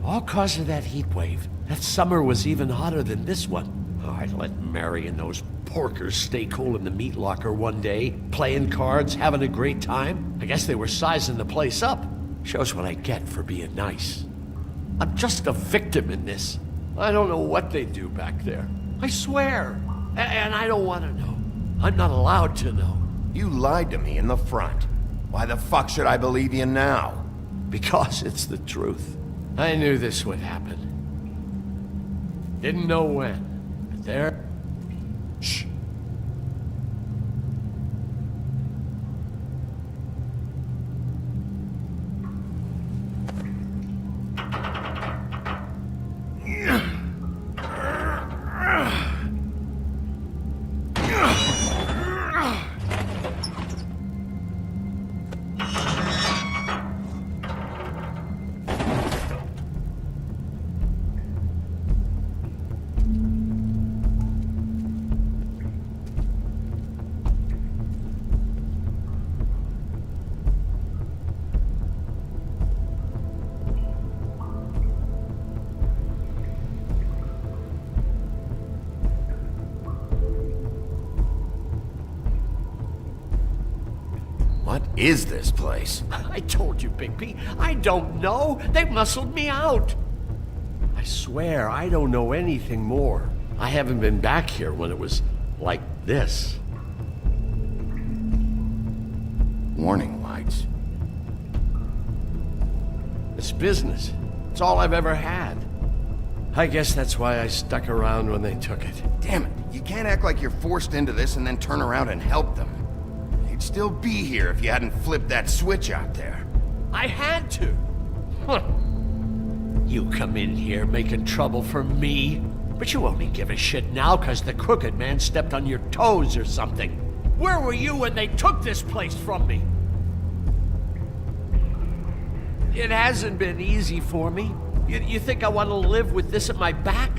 [SPEAKER 14] All cause of that heat wave. That summer was even hotter than this one. Oh, I let Mary and those porkers stay cool in the meat locker one day, playing cards, having a great time. I guess they were sizing the place up. Shows what I get for being nice. I'm just a victim in this. I don't know what they do back there. I swear. And I don't want to know. I'm not allowed to know.
[SPEAKER 1] You lied to me in the front. Why the fuck should I believe you now?
[SPEAKER 14] Because it's the truth. I knew this would happen. Didn't know when, but there... Shh.
[SPEAKER 1] What is this place?
[SPEAKER 14] I told you, Bigby. I don't know. They muscled me out. I swear, I don't know anything more. I haven't been back here when it was like this.
[SPEAKER 1] Warning lights.
[SPEAKER 14] It's business. It's all I've ever had. I guess that's why I stuck around when they took it.
[SPEAKER 1] Damn it. You can't act like you're forced into this and then turn around and help them. You'd still be here if you hadn't flipped that switch out there.
[SPEAKER 14] I had to. Huh. You come in here making trouble for me, but you only give a shit now because the Crooked Man stepped on your toes or something. Where were you when they took this place from me? It hasn't been easy for me. You think I want to live with this at my back?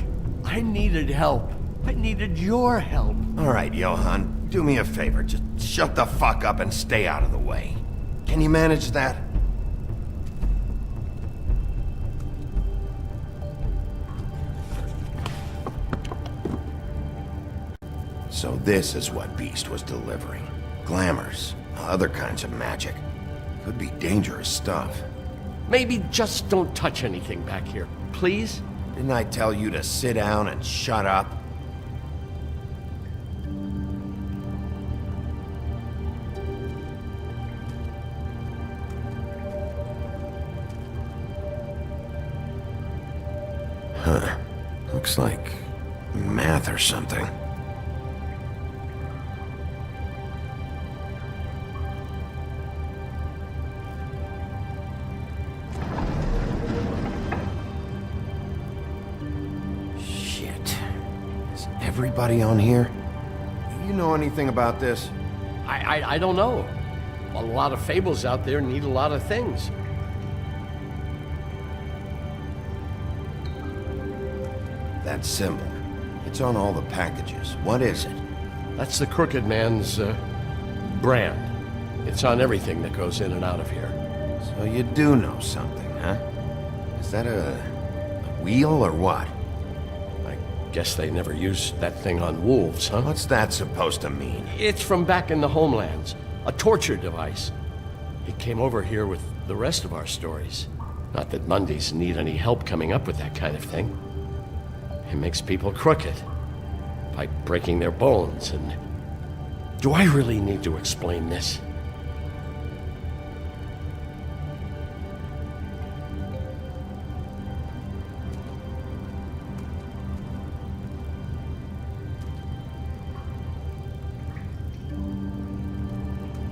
[SPEAKER 14] I needed help. I needed your help.
[SPEAKER 1] All right, Johan, do me a favor. Just shut the fuck up and stay out of the way. Can you manage that? So this is what Beast was delivering. Glamours, other kinds of magic. Could be dangerous stuff.
[SPEAKER 14] Maybe just don't touch anything back here, please?
[SPEAKER 1] Didn't I tell you to sit down and shut up? Huh. Looks like math or something. Shit. Is everybody on here? Do you know anything about this?
[SPEAKER 14] I don't know. A lot of fables out there need a lot of things.
[SPEAKER 1] That symbol. It's on all the packages. What is it?
[SPEAKER 14] That's the Crooked Man's, brand. It's on everything that goes in and out of here.
[SPEAKER 1] So you do know something, huh? Is that a wheel or what?
[SPEAKER 14] I guess they never used that thing on wolves, huh?
[SPEAKER 1] What's that supposed to mean?
[SPEAKER 14] It's from back in the homelands. A torture device. It came over here with the rest of our stories. Not that Mondays need any help coming up with that kind of thing. It makes people crooked. By breaking their bones and... Do I really need to explain this?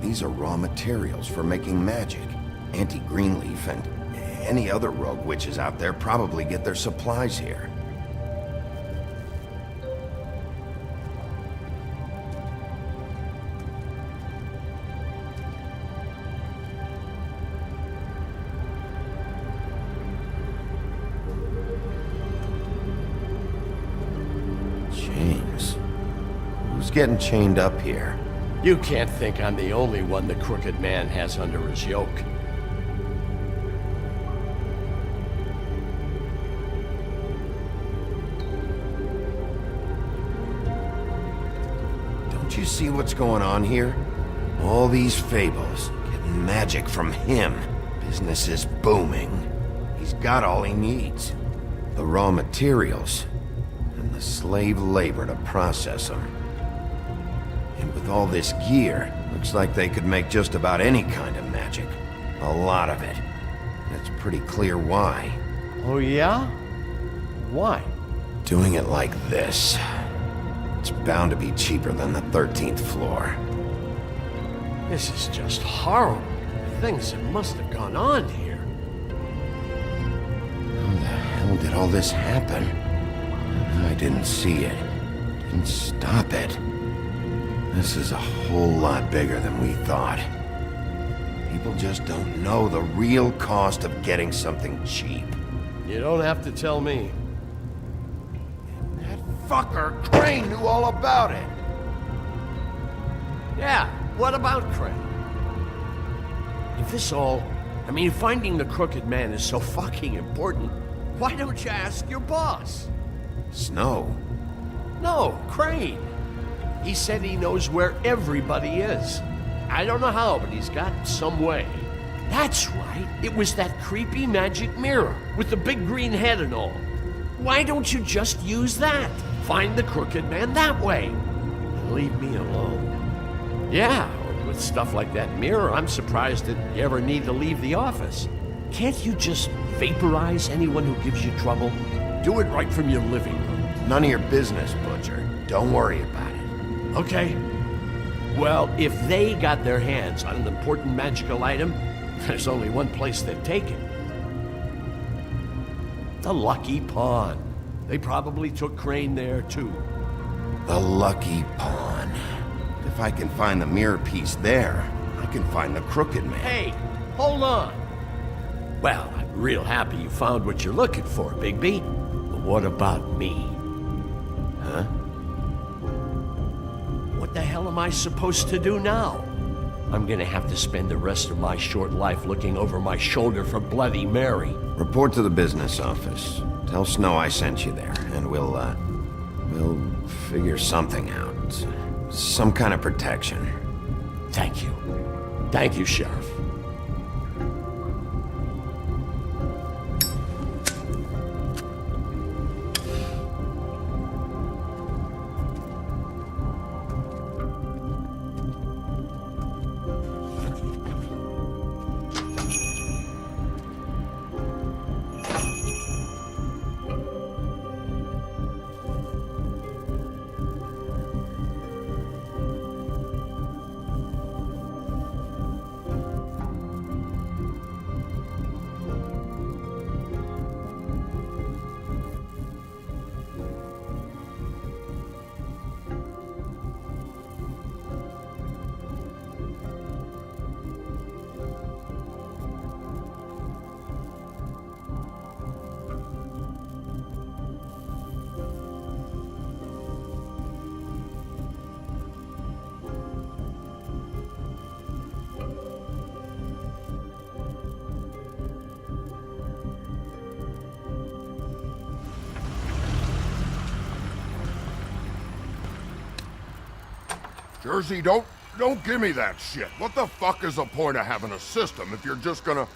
[SPEAKER 1] These are raw materials for making magic. Auntie Greenleaf and any other rogue witches out there probably get their supplies here. Chains. Who's getting chained up here?
[SPEAKER 14] You can't think I'm the only one the Crooked Man has under his yoke.
[SPEAKER 1] Don't you see what's going on here? All these fables, getting magic from him. Business is booming. He's got all he needs. The raw materials, and the slave labor to process them. And with all this gear, Looks like they could make just about any kind of magic. A lot of it. It's pretty clear why.
[SPEAKER 14] Oh, yeah? Why?
[SPEAKER 1] Doing it like this. It's bound to be cheaper than the 13th floor.
[SPEAKER 14] This is just horrible. Things that must have gone on here.
[SPEAKER 1] How the hell did all this happen? I didn't see it. Didn't stop it. This is a whole lot bigger than we thought. People just don't know the real cost of getting something cheap.
[SPEAKER 14] You don't have to tell me.
[SPEAKER 1] That fucker Crane knew all about it.
[SPEAKER 14] Yeah, what about Crane? If this all... finding the Crooked Man is so fucking important, why don't you ask your boss?
[SPEAKER 1] Snow?
[SPEAKER 14] No, Crane. He said he knows where everybody is. I don't know how, but he's got some way. That's right. It was that creepy magic mirror with the big green head and all. Why don't you just use that? Find the Crooked Man that way. And leave me alone. Yeah, with stuff like that mirror, I'm surprised that you ever need to leave the office. Can't you just vaporize anyone who gives you trouble? Do it right from your living room.
[SPEAKER 1] None of your business, Butcher. Don't worry about it.
[SPEAKER 14] Okay. Well, if they got their hands on an important magical item, there's only one place they'd take it. The Lucky Pawn. They probably took Crane there, too.
[SPEAKER 1] The Lucky Pawn. If I can find the mirror piece there, I can find the Crooked Man.
[SPEAKER 14] Hey, hold on. Well, I'm real happy you found what you're looking for, Bigby. But what about me? Huh? What the hell am I supposed to do now? I'm gonna have to spend the rest of my short life looking over my shoulder for Bloody Mary.
[SPEAKER 1] Report to the business office. Tell Snow I sent you there, and we'll figure something out. Some kind of protection.
[SPEAKER 14] Thank you. Thank you, Sheriff.
[SPEAKER 13] Jersey, don't give me that shit. What the fuck is the point of having a system if you're just gonna...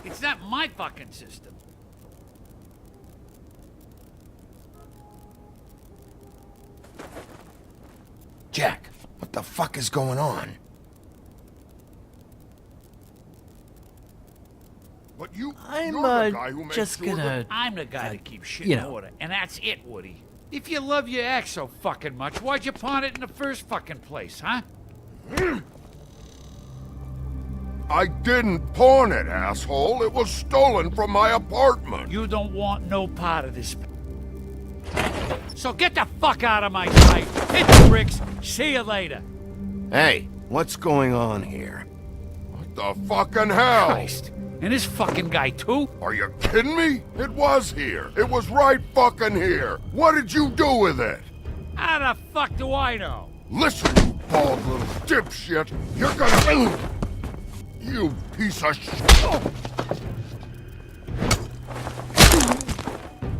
[SPEAKER 15] It's not my fucking system.
[SPEAKER 1] Jack, what the fuck is going on?
[SPEAKER 13] But you're
[SPEAKER 15] I'm
[SPEAKER 13] the guy who makes
[SPEAKER 15] just
[SPEAKER 13] sure
[SPEAKER 15] gonna...
[SPEAKER 13] that...
[SPEAKER 15] I'm the guy that keeps shit
[SPEAKER 9] you
[SPEAKER 15] in
[SPEAKER 9] know.
[SPEAKER 15] order, and that's it, Woody. If you love your ex so fucking much, why'd you pawn it in the first fucking place, huh?
[SPEAKER 13] I didn't pawn it, asshole. It was stolen from my apartment.
[SPEAKER 15] You don't want no part of this. So get the fuck out of my sight. Hit the bricks. See you later.
[SPEAKER 1] Hey, what's going on here?
[SPEAKER 13] What the fucking hell?
[SPEAKER 15] Christ. And this fucking guy, too?
[SPEAKER 13] Are you kidding me? It was here. It was right fucking here. What did you do with it?
[SPEAKER 15] How the fuck do I know?
[SPEAKER 13] Listen, you bald little dipshit. You're gonna... You piece of shit.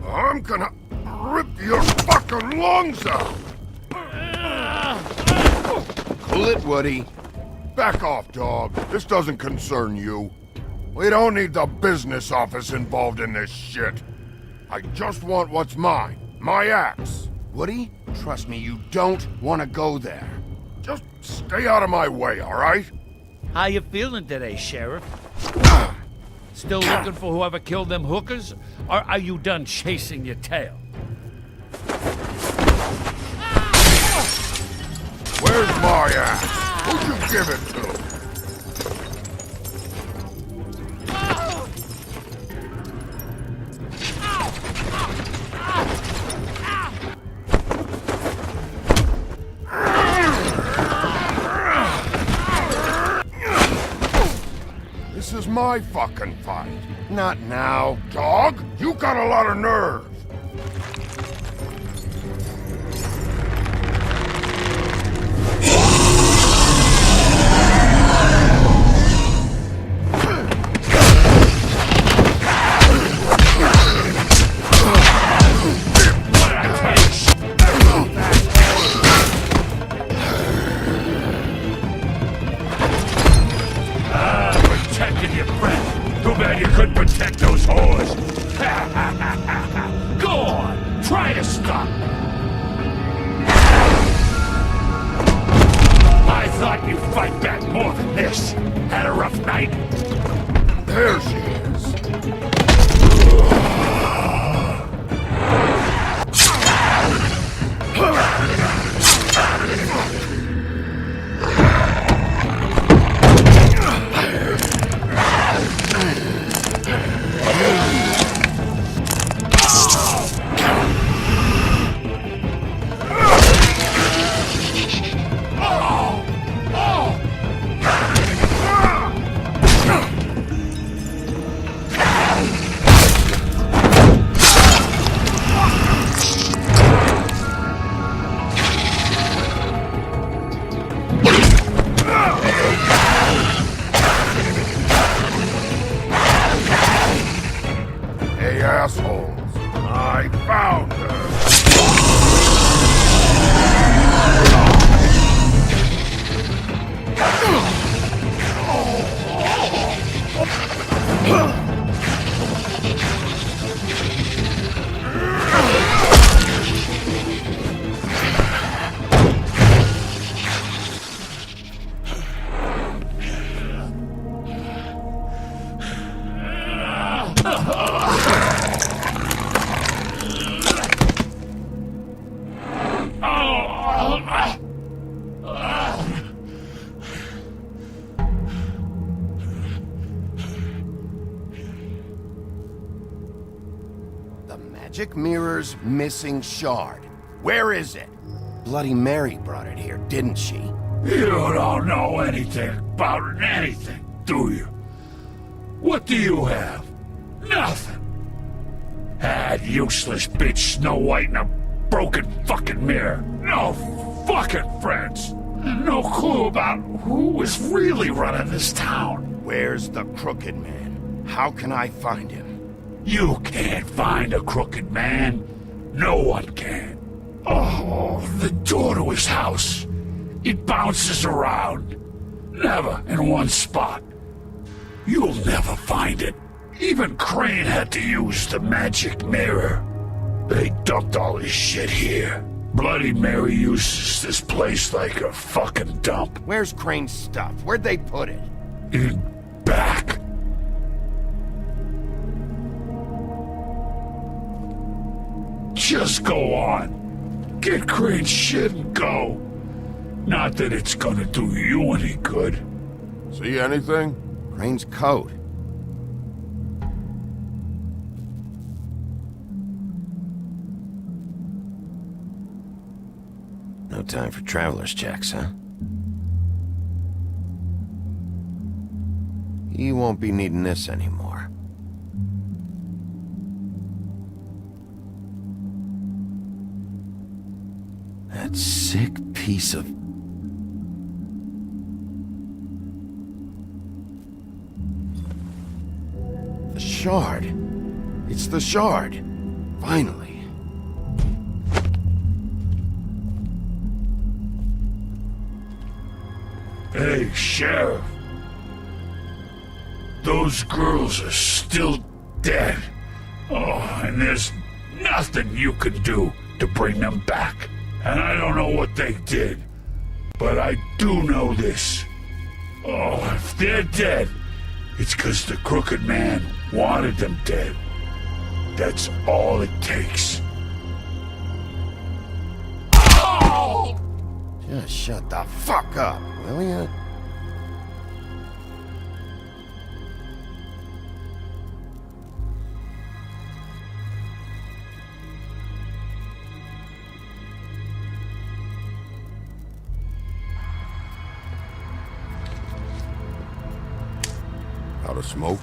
[SPEAKER 13] I'm gonna rip your fucking lungs out.
[SPEAKER 1] Cool it, Woody.
[SPEAKER 13] Back off, dog. This doesn't concern you. We don't need the business office involved in this shit. I just want what's mine. My axe.
[SPEAKER 1] Woody, Trust me, you don't want to go there.
[SPEAKER 13] Just stay out of my way, all right?
[SPEAKER 15] How you feeling today, Sheriff? Still looking for whoever killed them hookers? Or are you done chasing your tail?
[SPEAKER 13] Where's my ass? Who'd you give it to? This is my fucking fight.
[SPEAKER 1] Not now.
[SPEAKER 13] Dog, you got a lot of nerve.
[SPEAKER 16] Protecting your friend. Too bad you couldn't protect those whores. Go on, try to stop. I thought you'd fight back more than this. Had a rough night?
[SPEAKER 13] There she is. Hey, assholes. I found her.
[SPEAKER 1] The magic mirror's missing shard. Where is it? Bloody Mary brought it here, didn't she?
[SPEAKER 16] You don't know anything about anything, do you? What do you have? Nothing. That useless bitch Snow White and a broken fucking mirror. No fucking friends. No clue about who was really running this town.
[SPEAKER 1] Where's the Crooked Man? How can I find him?
[SPEAKER 16] You can't find a crooked man. No one can. Oh, the door to his house. It bounces around. Never in one spot. You'll never find it. Even Crane had to use the magic mirror. They dumped all his shit here. Bloody Mary uses this place like a fucking dump.
[SPEAKER 1] Where's Crane's stuff? Where'd they put it?
[SPEAKER 16] In back. Just go on. Get Crane's shit and go. Not that it's gonna do you any good.
[SPEAKER 13] See anything?
[SPEAKER 1] Crane's coat. No time for traveler's checks, huh? You won't be needing this anymore. That sick piece of... The shard. It's the shard. Finally.
[SPEAKER 16] Hey, Sheriff. Those girls are still dead. Oh, and there's nothing you can do to bring them back. And I don't know what they did, but I do know this. Oh, if they're dead, it's 'cause the Crooked Man wanted them dead. That's all it takes.
[SPEAKER 1] Just shut the fuck up, will ya? Out of smoke?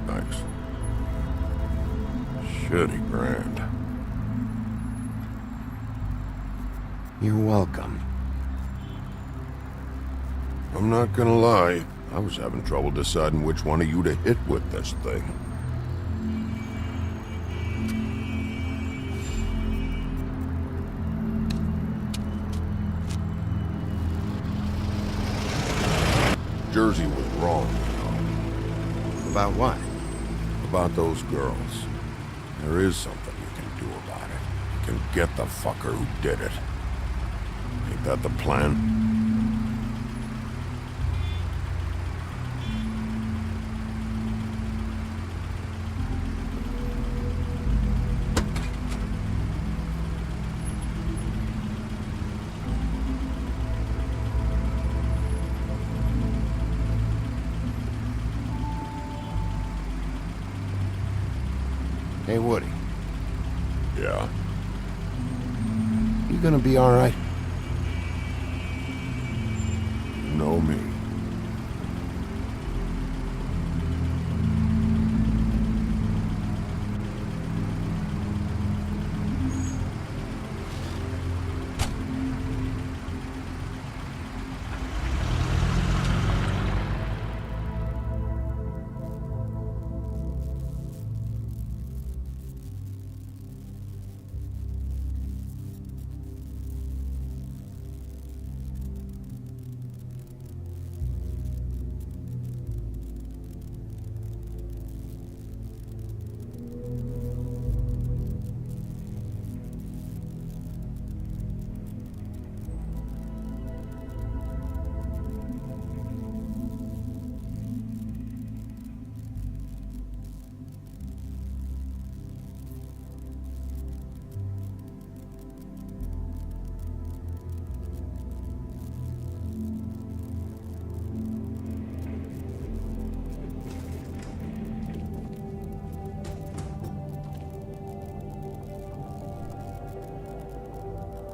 [SPEAKER 1] Thanks. Shitty brand. You're welcome. I'm not gonna lie, I was having trouble deciding which one of you to hit with this thing. Jersey was wrong, you know. About what? About those girls. There is something you can do about it. You can get the fucker who did it. Ain't that the plan? Hey, Woody. Yeah? You gonna be all right? You know me.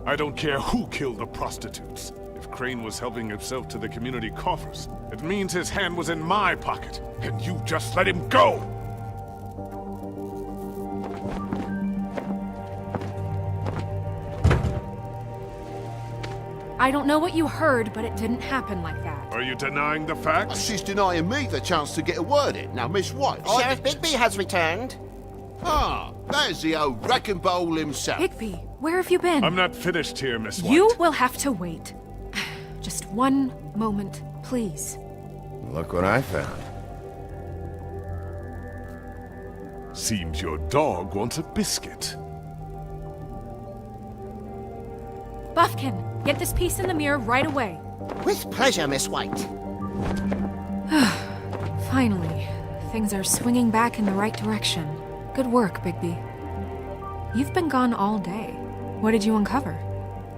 [SPEAKER 13] I don't care who killed the prostitutes. If Crane was helping himself to the community coffers, it means his hand was in my pocket, and you just let him go!
[SPEAKER 4] I don't know what you heard, but it didn't happen like that.
[SPEAKER 13] Are you denying the facts?
[SPEAKER 2] She's denying me the chance to get a word in. Now, Miss White...
[SPEAKER 3] Sheriff Bigby has returned.
[SPEAKER 2] Ah, there's the old wrecking bowl himself.
[SPEAKER 4] Bigby, where have you been?
[SPEAKER 13] I'm not finished here, Miss White.
[SPEAKER 4] You will have to wait. Just one moment, please.
[SPEAKER 1] Look what I found.
[SPEAKER 13] Seems your dog wants a biscuit.
[SPEAKER 4] Buffkin, get this piece in the mirror right away.
[SPEAKER 3] With pleasure, Miss White.
[SPEAKER 4] Finally, things are swinging back in the right direction. Good work, Bigby. You've been gone all day. What did you uncover?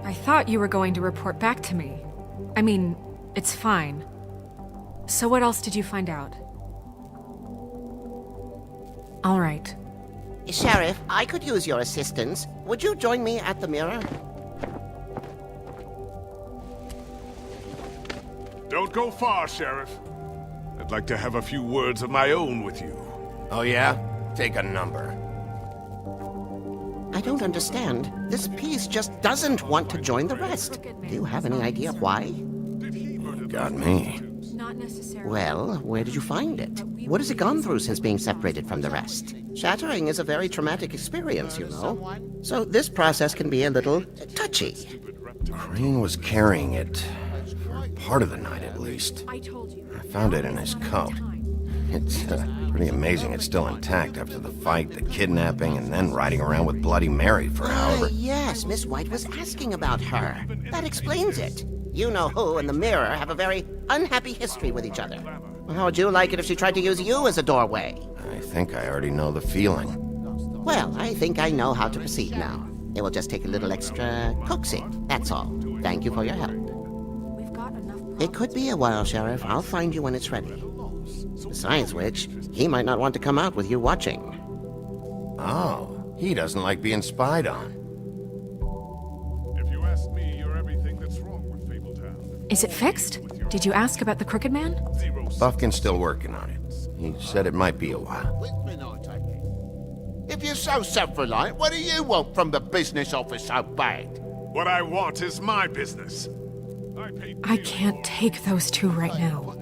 [SPEAKER 4] I thought you were going to report back to me. I mean, it's fine. So what else did you find out? All right.
[SPEAKER 3] Sheriff, I could use your assistance. Would you join me at the mirror?
[SPEAKER 13] Don't go far, Sheriff. I'd like to have a few words of my own with you.
[SPEAKER 1] Oh, yeah? Take a number.
[SPEAKER 3] I don't understand. This piece just doesn't want to join the rest. Do you have any idea why?
[SPEAKER 1] You got me.
[SPEAKER 4] Not necessarily.
[SPEAKER 3] Well, where did you find it? What has it gone through since being separated from the rest? Shattering is a very traumatic experience, you know. So this process can be a little touchy.
[SPEAKER 1] Crane was carrying it for part of the night, at least.
[SPEAKER 4] I told you.
[SPEAKER 1] I found it in his coat. It's pretty amazing it's still intact after the fight, the kidnapping, and then riding around with Bloody Mary for however...
[SPEAKER 3] Yes, Miss White was asking about her. That explains it. You know who and the mirror have a very unhappy history with each other. How would you like it if she tried to use you as a doorway?
[SPEAKER 1] I think I already know the feeling.
[SPEAKER 3] Well, I think I know how to proceed now. It will just take a little extra coaxing, that's all. Thank you for your help.
[SPEAKER 4] We've got enough.
[SPEAKER 3] It could be a while, Sheriff. I'll find you when it's ready. Besides which, he might not want to come out with you watching.
[SPEAKER 1] Oh, he doesn't like being spied on.
[SPEAKER 13] If you ask me, you're everything that's wrong with Fabletown.
[SPEAKER 4] Is it fixed? Did you ask about the Crooked Man?
[SPEAKER 1] Buffkin's still working on it. He said it might be a while.
[SPEAKER 2] If you're so self-reliant, what do you want from the business office so bad?
[SPEAKER 13] What I want is my business.
[SPEAKER 4] I can't take those two right now.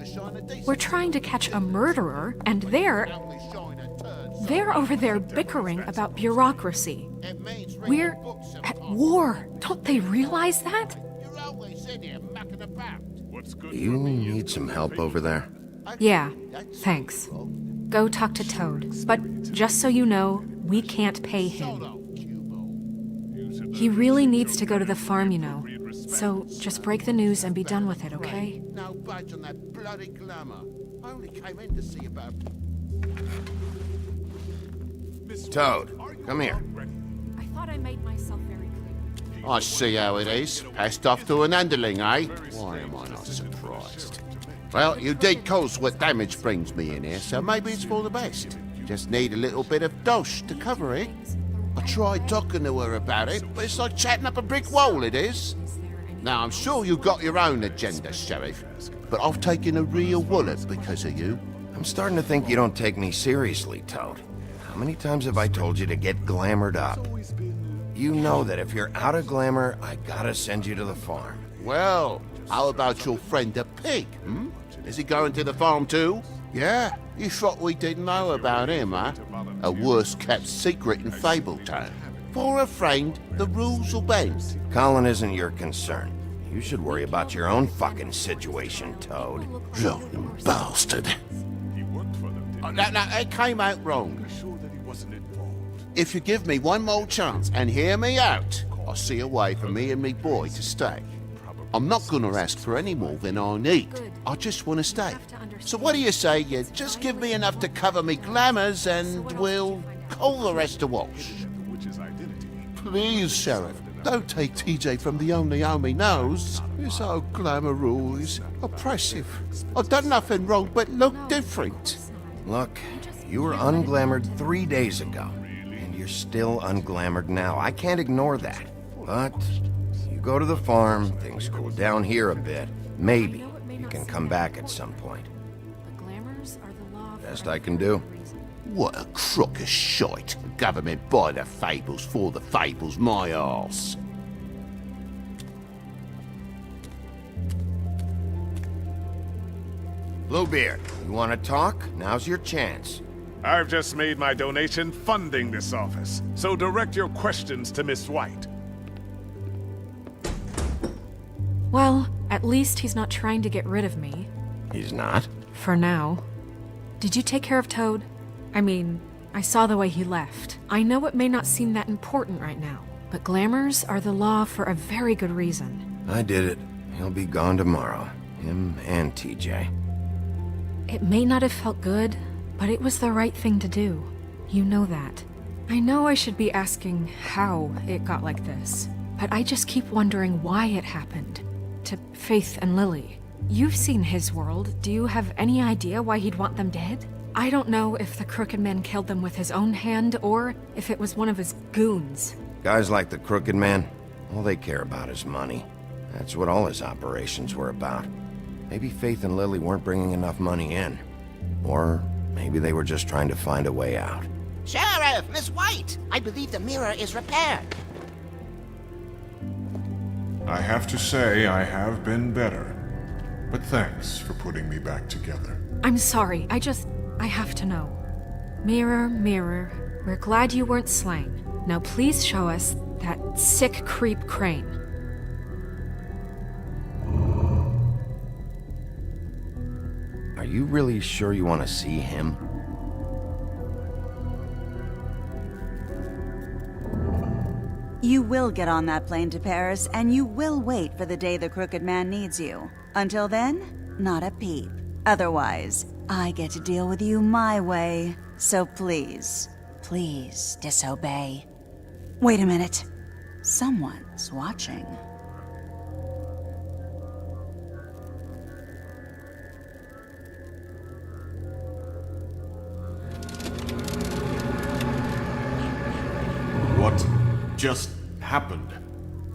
[SPEAKER 4] We're trying to catch a murderer, and they're over there bickering about bureaucracy. We're at war. Don't they realize that?
[SPEAKER 1] Do you need some help over there?
[SPEAKER 4] Yeah, thanks. Go talk to Toad. But just so you know, we can't pay him. He really needs to go to the farm, you know. So just break the news and be done with it, okay?
[SPEAKER 2] No budge on that bloody glamour. I only came in to see about...
[SPEAKER 1] Toad, come here.
[SPEAKER 4] I thought I made myself very clear.
[SPEAKER 2] I see how it is. Passed off to an underling, eh? Why am I not surprised? Well, you did cause what damage brings me in here, so maybe it's for the best. Just need a little bit of dosh to cover it. I tried talking to her about it, but it's like chatting up a brick wall, it is. Now, I'm sure you've got your own agenda, Sheriff, but I've taken a real wallet because of you.
[SPEAKER 1] I'm starting to think you don't take me seriously, Toad. How many times have I told you to get glamored up? You know that if you're out of glamour, I gotta send you to the farm.
[SPEAKER 2] Well, how about your friend the pig, hmm? Is he going to the farm too? Yeah? You thought we didn't know about him, huh? A worst-kept secret in Fabletown. For a friend, the rules will bend.
[SPEAKER 1] Colin isn't your concern. You should worry about your own fucking situation, Toad.
[SPEAKER 2] Rotten bastard. No, it came out wrong. If you give me one more chance and hear me out, I'll see a way for me and me boy to stay. I'm not gonna ask for any more than I need. I just want to stay. So what do you say you just give me enough to cover me glamours and we'll call the rest a wash? Please, Sheriff, don't take TJ from the only home he knows. He's so glamorous, oppressive. I've done nothing wrong but look different.
[SPEAKER 1] Look, you were unglamored 3 days ago, and you're still unglamored now. I can't ignore that. But you go to the farm, things cool down here a bit. Maybe you can come back at some point. Best I can do.
[SPEAKER 2] What a crock of shite. Government by the fables, for the fables, my arse.
[SPEAKER 1] Bluebeard, you want to talk? Now's your chance.
[SPEAKER 13] I've just made my donation funding this office, so direct your questions to Miss White.
[SPEAKER 4] Well, at least he's not trying to get rid of me.
[SPEAKER 1] He's not?
[SPEAKER 4] For now. Did you take care of Toad? I mean, I saw the way he left. I know it may not seem that important right now, but glamours are the law for a very good reason.
[SPEAKER 1] I did it. He'll be gone tomorrow. Him and TJ.
[SPEAKER 4] It may not have felt good, but it was the right thing to do. You know that. I know I should be asking how it got like this, but I just keep wondering why it happened. To Faith and Lily. You've seen his world. Do you have any idea why he'd want them dead? I don't know if the Crooked Man killed them with his own hand, or if it was one of his goons.
[SPEAKER 1] Guys like the Crooked Man, all they care about is money. That's what all his operations were about. Maybe Faith and Lily weren't bringing enough money in. Or maybe they were just trying to find a way out.
[SPEAKER 3] Sheriff, Miss White! I believe the mirror is repaired.
[SPEAKER 13] I have to say I have been better.
[SPEAKER 17] But thanks for putting me back together.
[SPEAKER 4] I'm sorry, I have to know. Mirror, mirror, we're glad you weren't slain. Now please show us that sick creep Crane.
[SPEAKER 1] Are you really sure you want to see him?
[SPEAKER 7] You will get on that plane to Paris, and you will wait for the day the Crooked Man needs you. Until then, not a peep. Otherwise, I get to deal with you my way. So please, please disobey. Wait a minute. Someone's watching.
[SPEAKER 17] What just happened?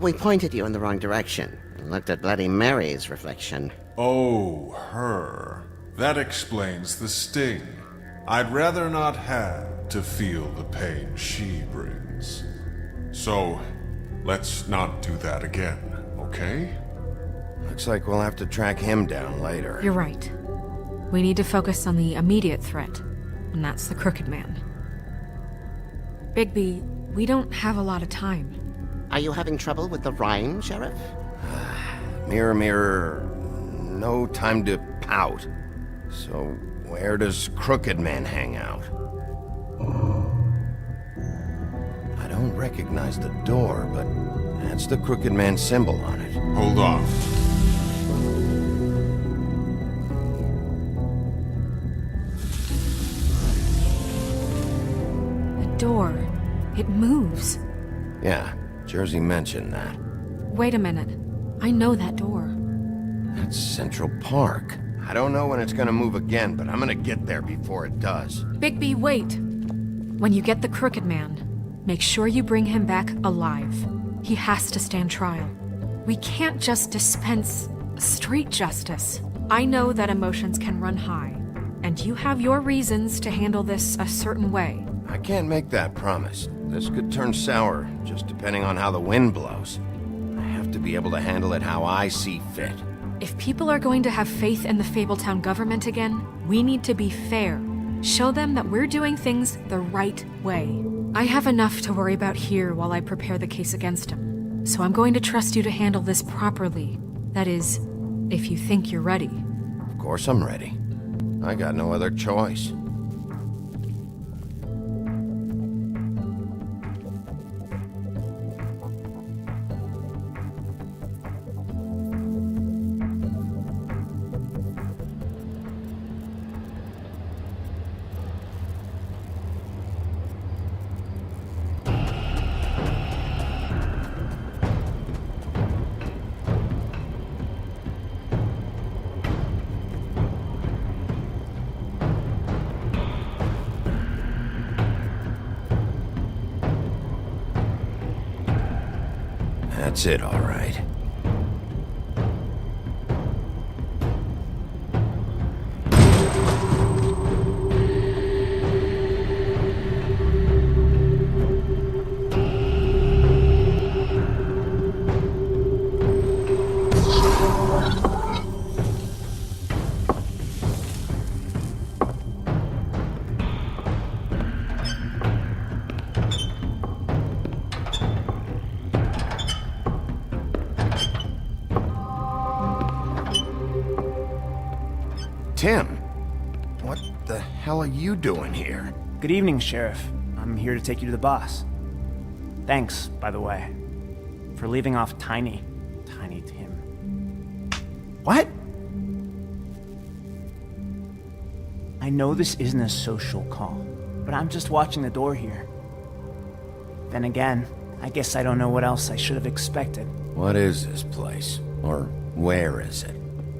[SPEAKER 3] We pointed you in the wrong direction and looked at Bloody Mary's reflection.
[SPEAKER 17] Oh, her. That explains the sting. I'd rather not have to feel the pain she brings. So, let's not do that again, okay?
[SPEAKER 1] Looks like we'll have to track him down later.
[SPEAKER 4] You're right. We need to focus on the immediate threat, and that's the Crooked Man. Bigby, we don't have a lot of time.
[SPEAKER 3] Are you having trouble with the rhyme, Sheriff?
[SPEAKER 1] Mirror, mirror, no time to pout. So, where does Crooked Man hang out? I don't recognize the door, but that's the Crooked Man symbol on it.
[SPEAKER 17] Hold on.
[SPEAKER 4] The door. It moves.
[SPEAKER 1] Yeah, Jersey mentioned that.
[SPEAKER 4] Wait a minute. I know that door.
[SPEAKER 1] That's Central Park. I don't know when it's gonna move again, but I'm gonna get there before it does.
[SPEAKER 4] Bigby, wait! When you get the Crooked Man, make sure you bring him back alive. He has to stand trial. We can't just dispense street justice. I know that emotions can run high, and you have your reasons to handle this a certain way.
[SPEAKER 1] I can't make that promise. This could turn sour, just depending on how the wind blows. I have to be able to handle it how I see fit.
[SPEAKER 4] If people are going to have faith in the Fabletown government again, we need to be fair. Show them that we're doing things the right way. I have enough to worry about here while I prepare the case against him. So I'm going to trust you to handle this properly. That is, if you think you're ready.
[SPEAKER 1] Of course I'm ready. I got no other choice. That's it, all right. Tim, what the hell are you doing here?
[SPEAKER 18] Good evening, Sheriff. I'm here to take you to the boss. Thanks, by the way, for leaving off Tiny Tim. What? I know this isn't a social call, but I'm just watching the door here. Then again, I guess I don't know what else I should have expected.
[SPEAKER 1] What is this place? Or where is it?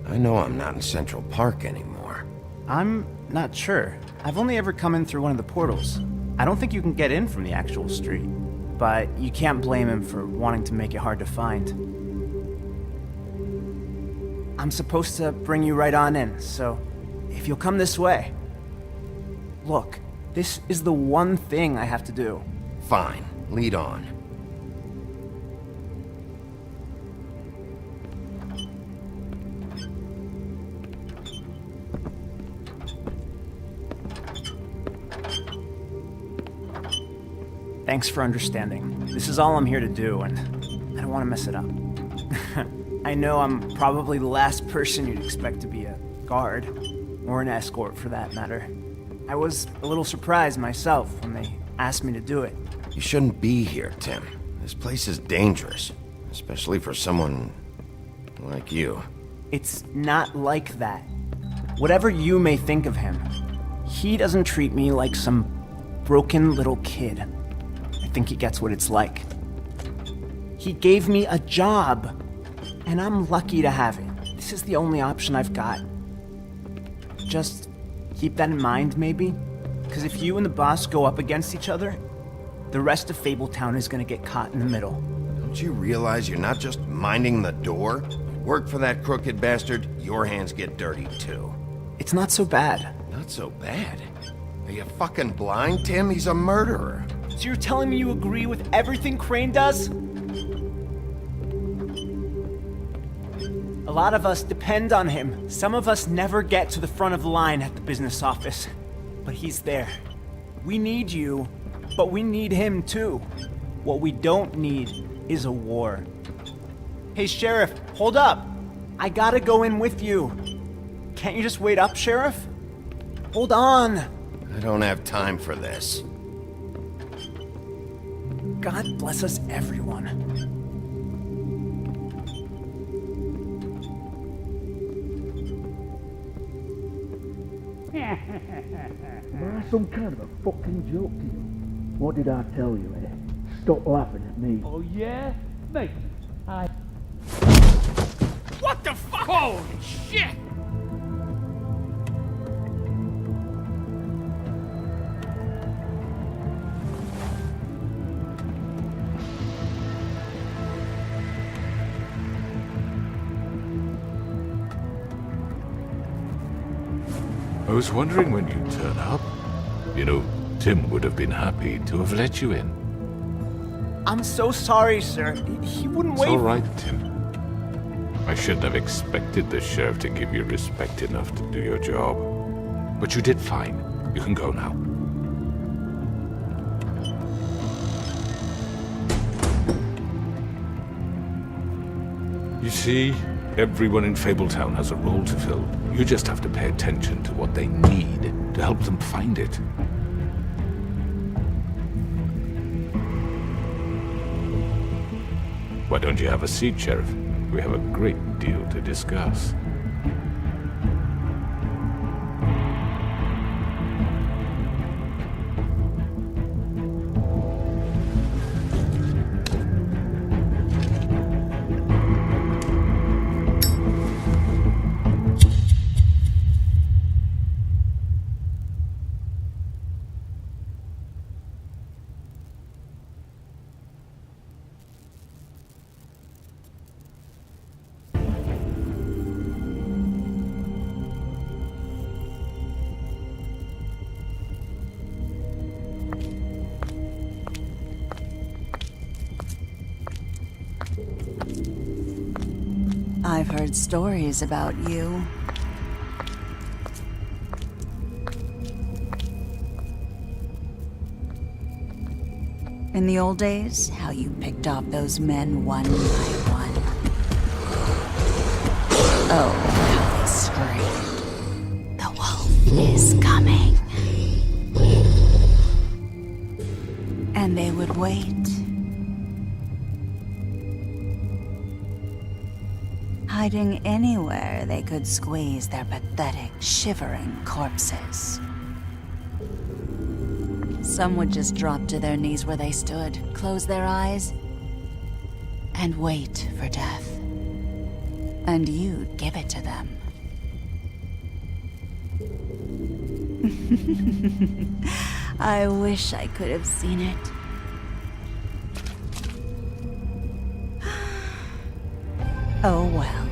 [SPEAKER 1] I know I'm not in Central Park anymore.
[SPEAKER 18] I'm not sure. I've only ever come in through one of the portals. I don't think you can get in from the actual street. But you can't blame him for wanting to make it hard to find. I'm supposed to bring you right on in, so if you'll come this way. Look, this is the one thing I have to do.
[SPEAKER 1] Fine, lead on.
[SPEAKER 18] Thanks for understanding. This is all I'm here to do, and I don't want to mess it up. I know I'm probably the last person you'd expect to be a guard, or an escort for that matter. I was a little surprised myself when they asked me to do it.
[SPEAKER 1] You shouldn't be here, Tim. This place is dangerous, especially for someone like you.
[SPEAKER 18] It's not like that. Whatever you may think of him, he doesn't treat me like some broken little kid. I think he gets what it's like. He gave me a job, and I'm lucky to have it. This is the only option I've got. Just keep that in mind, maybe? Because if you and the boss go up against each other, the rest of Fabletown is gonna get caught in the middle.
[SPEAKER 1] Don't you realize you're not just minding the door? Work for that crooked bastard, your hands get dirty too.
[SPEAKER 18] It's not so bad.
[SPEAKER 1] Not so bad? Are you fucking blind, Tim? He's a murderer.
[SPEAKER 18] So you're telling me you agree with everything Crane does? A lot of us depend on him. Some of us never get to the front of the line at the business office. But he's there. We need you, but we need him too. What we don't need is a war. Hey, Sheriff, hold up. I gotta go in with you. Can't you just wait up, Sheriff? Hold on.
[SPEAKER 1] I don't have time for this.
[SPEAKER 18] God bless us, everyone.
[SPEAKER 19] Am I some kind of a fucking joke to you? What did I tell you, eh? Stop laughing at me.
[SPEAKER 11] Oh, yeah? Mate,
[SPEAKER 15] What the fuck? Holy shit!
[SPEAKER 16] I was wondering when you'd turn up. You know, Tim would have been happy to have let you in.
[SPEAKER 18] I'm so sorry, sir. He wouldn't
[SPEAKER 16] It's
[SPEAKER 18] wait.
[SPEAKER 16] all right, Tim. I shouldn't have expected the sheriff to give you respect enough to do your job. But you did fine. You can go now. You see, everyone in Fabletown has a role to fill. You just have to pay attention to what they need to help them find it. Why don't you have a seat, Sheriff? We have a great deal to discuss.
[SPEAKER 7] I've heard stories about you. In the old days, how you picked off those men one by one. Oh, how they screamed. The wolf is coming. And they would wait. Hiding anywhere they could squeeze their pathetic, shivering corpses. Some would just drop to their knees where they stood, close their eyes, and wait for death. And you'd give it to them. I wish I could have seen it. Oh well.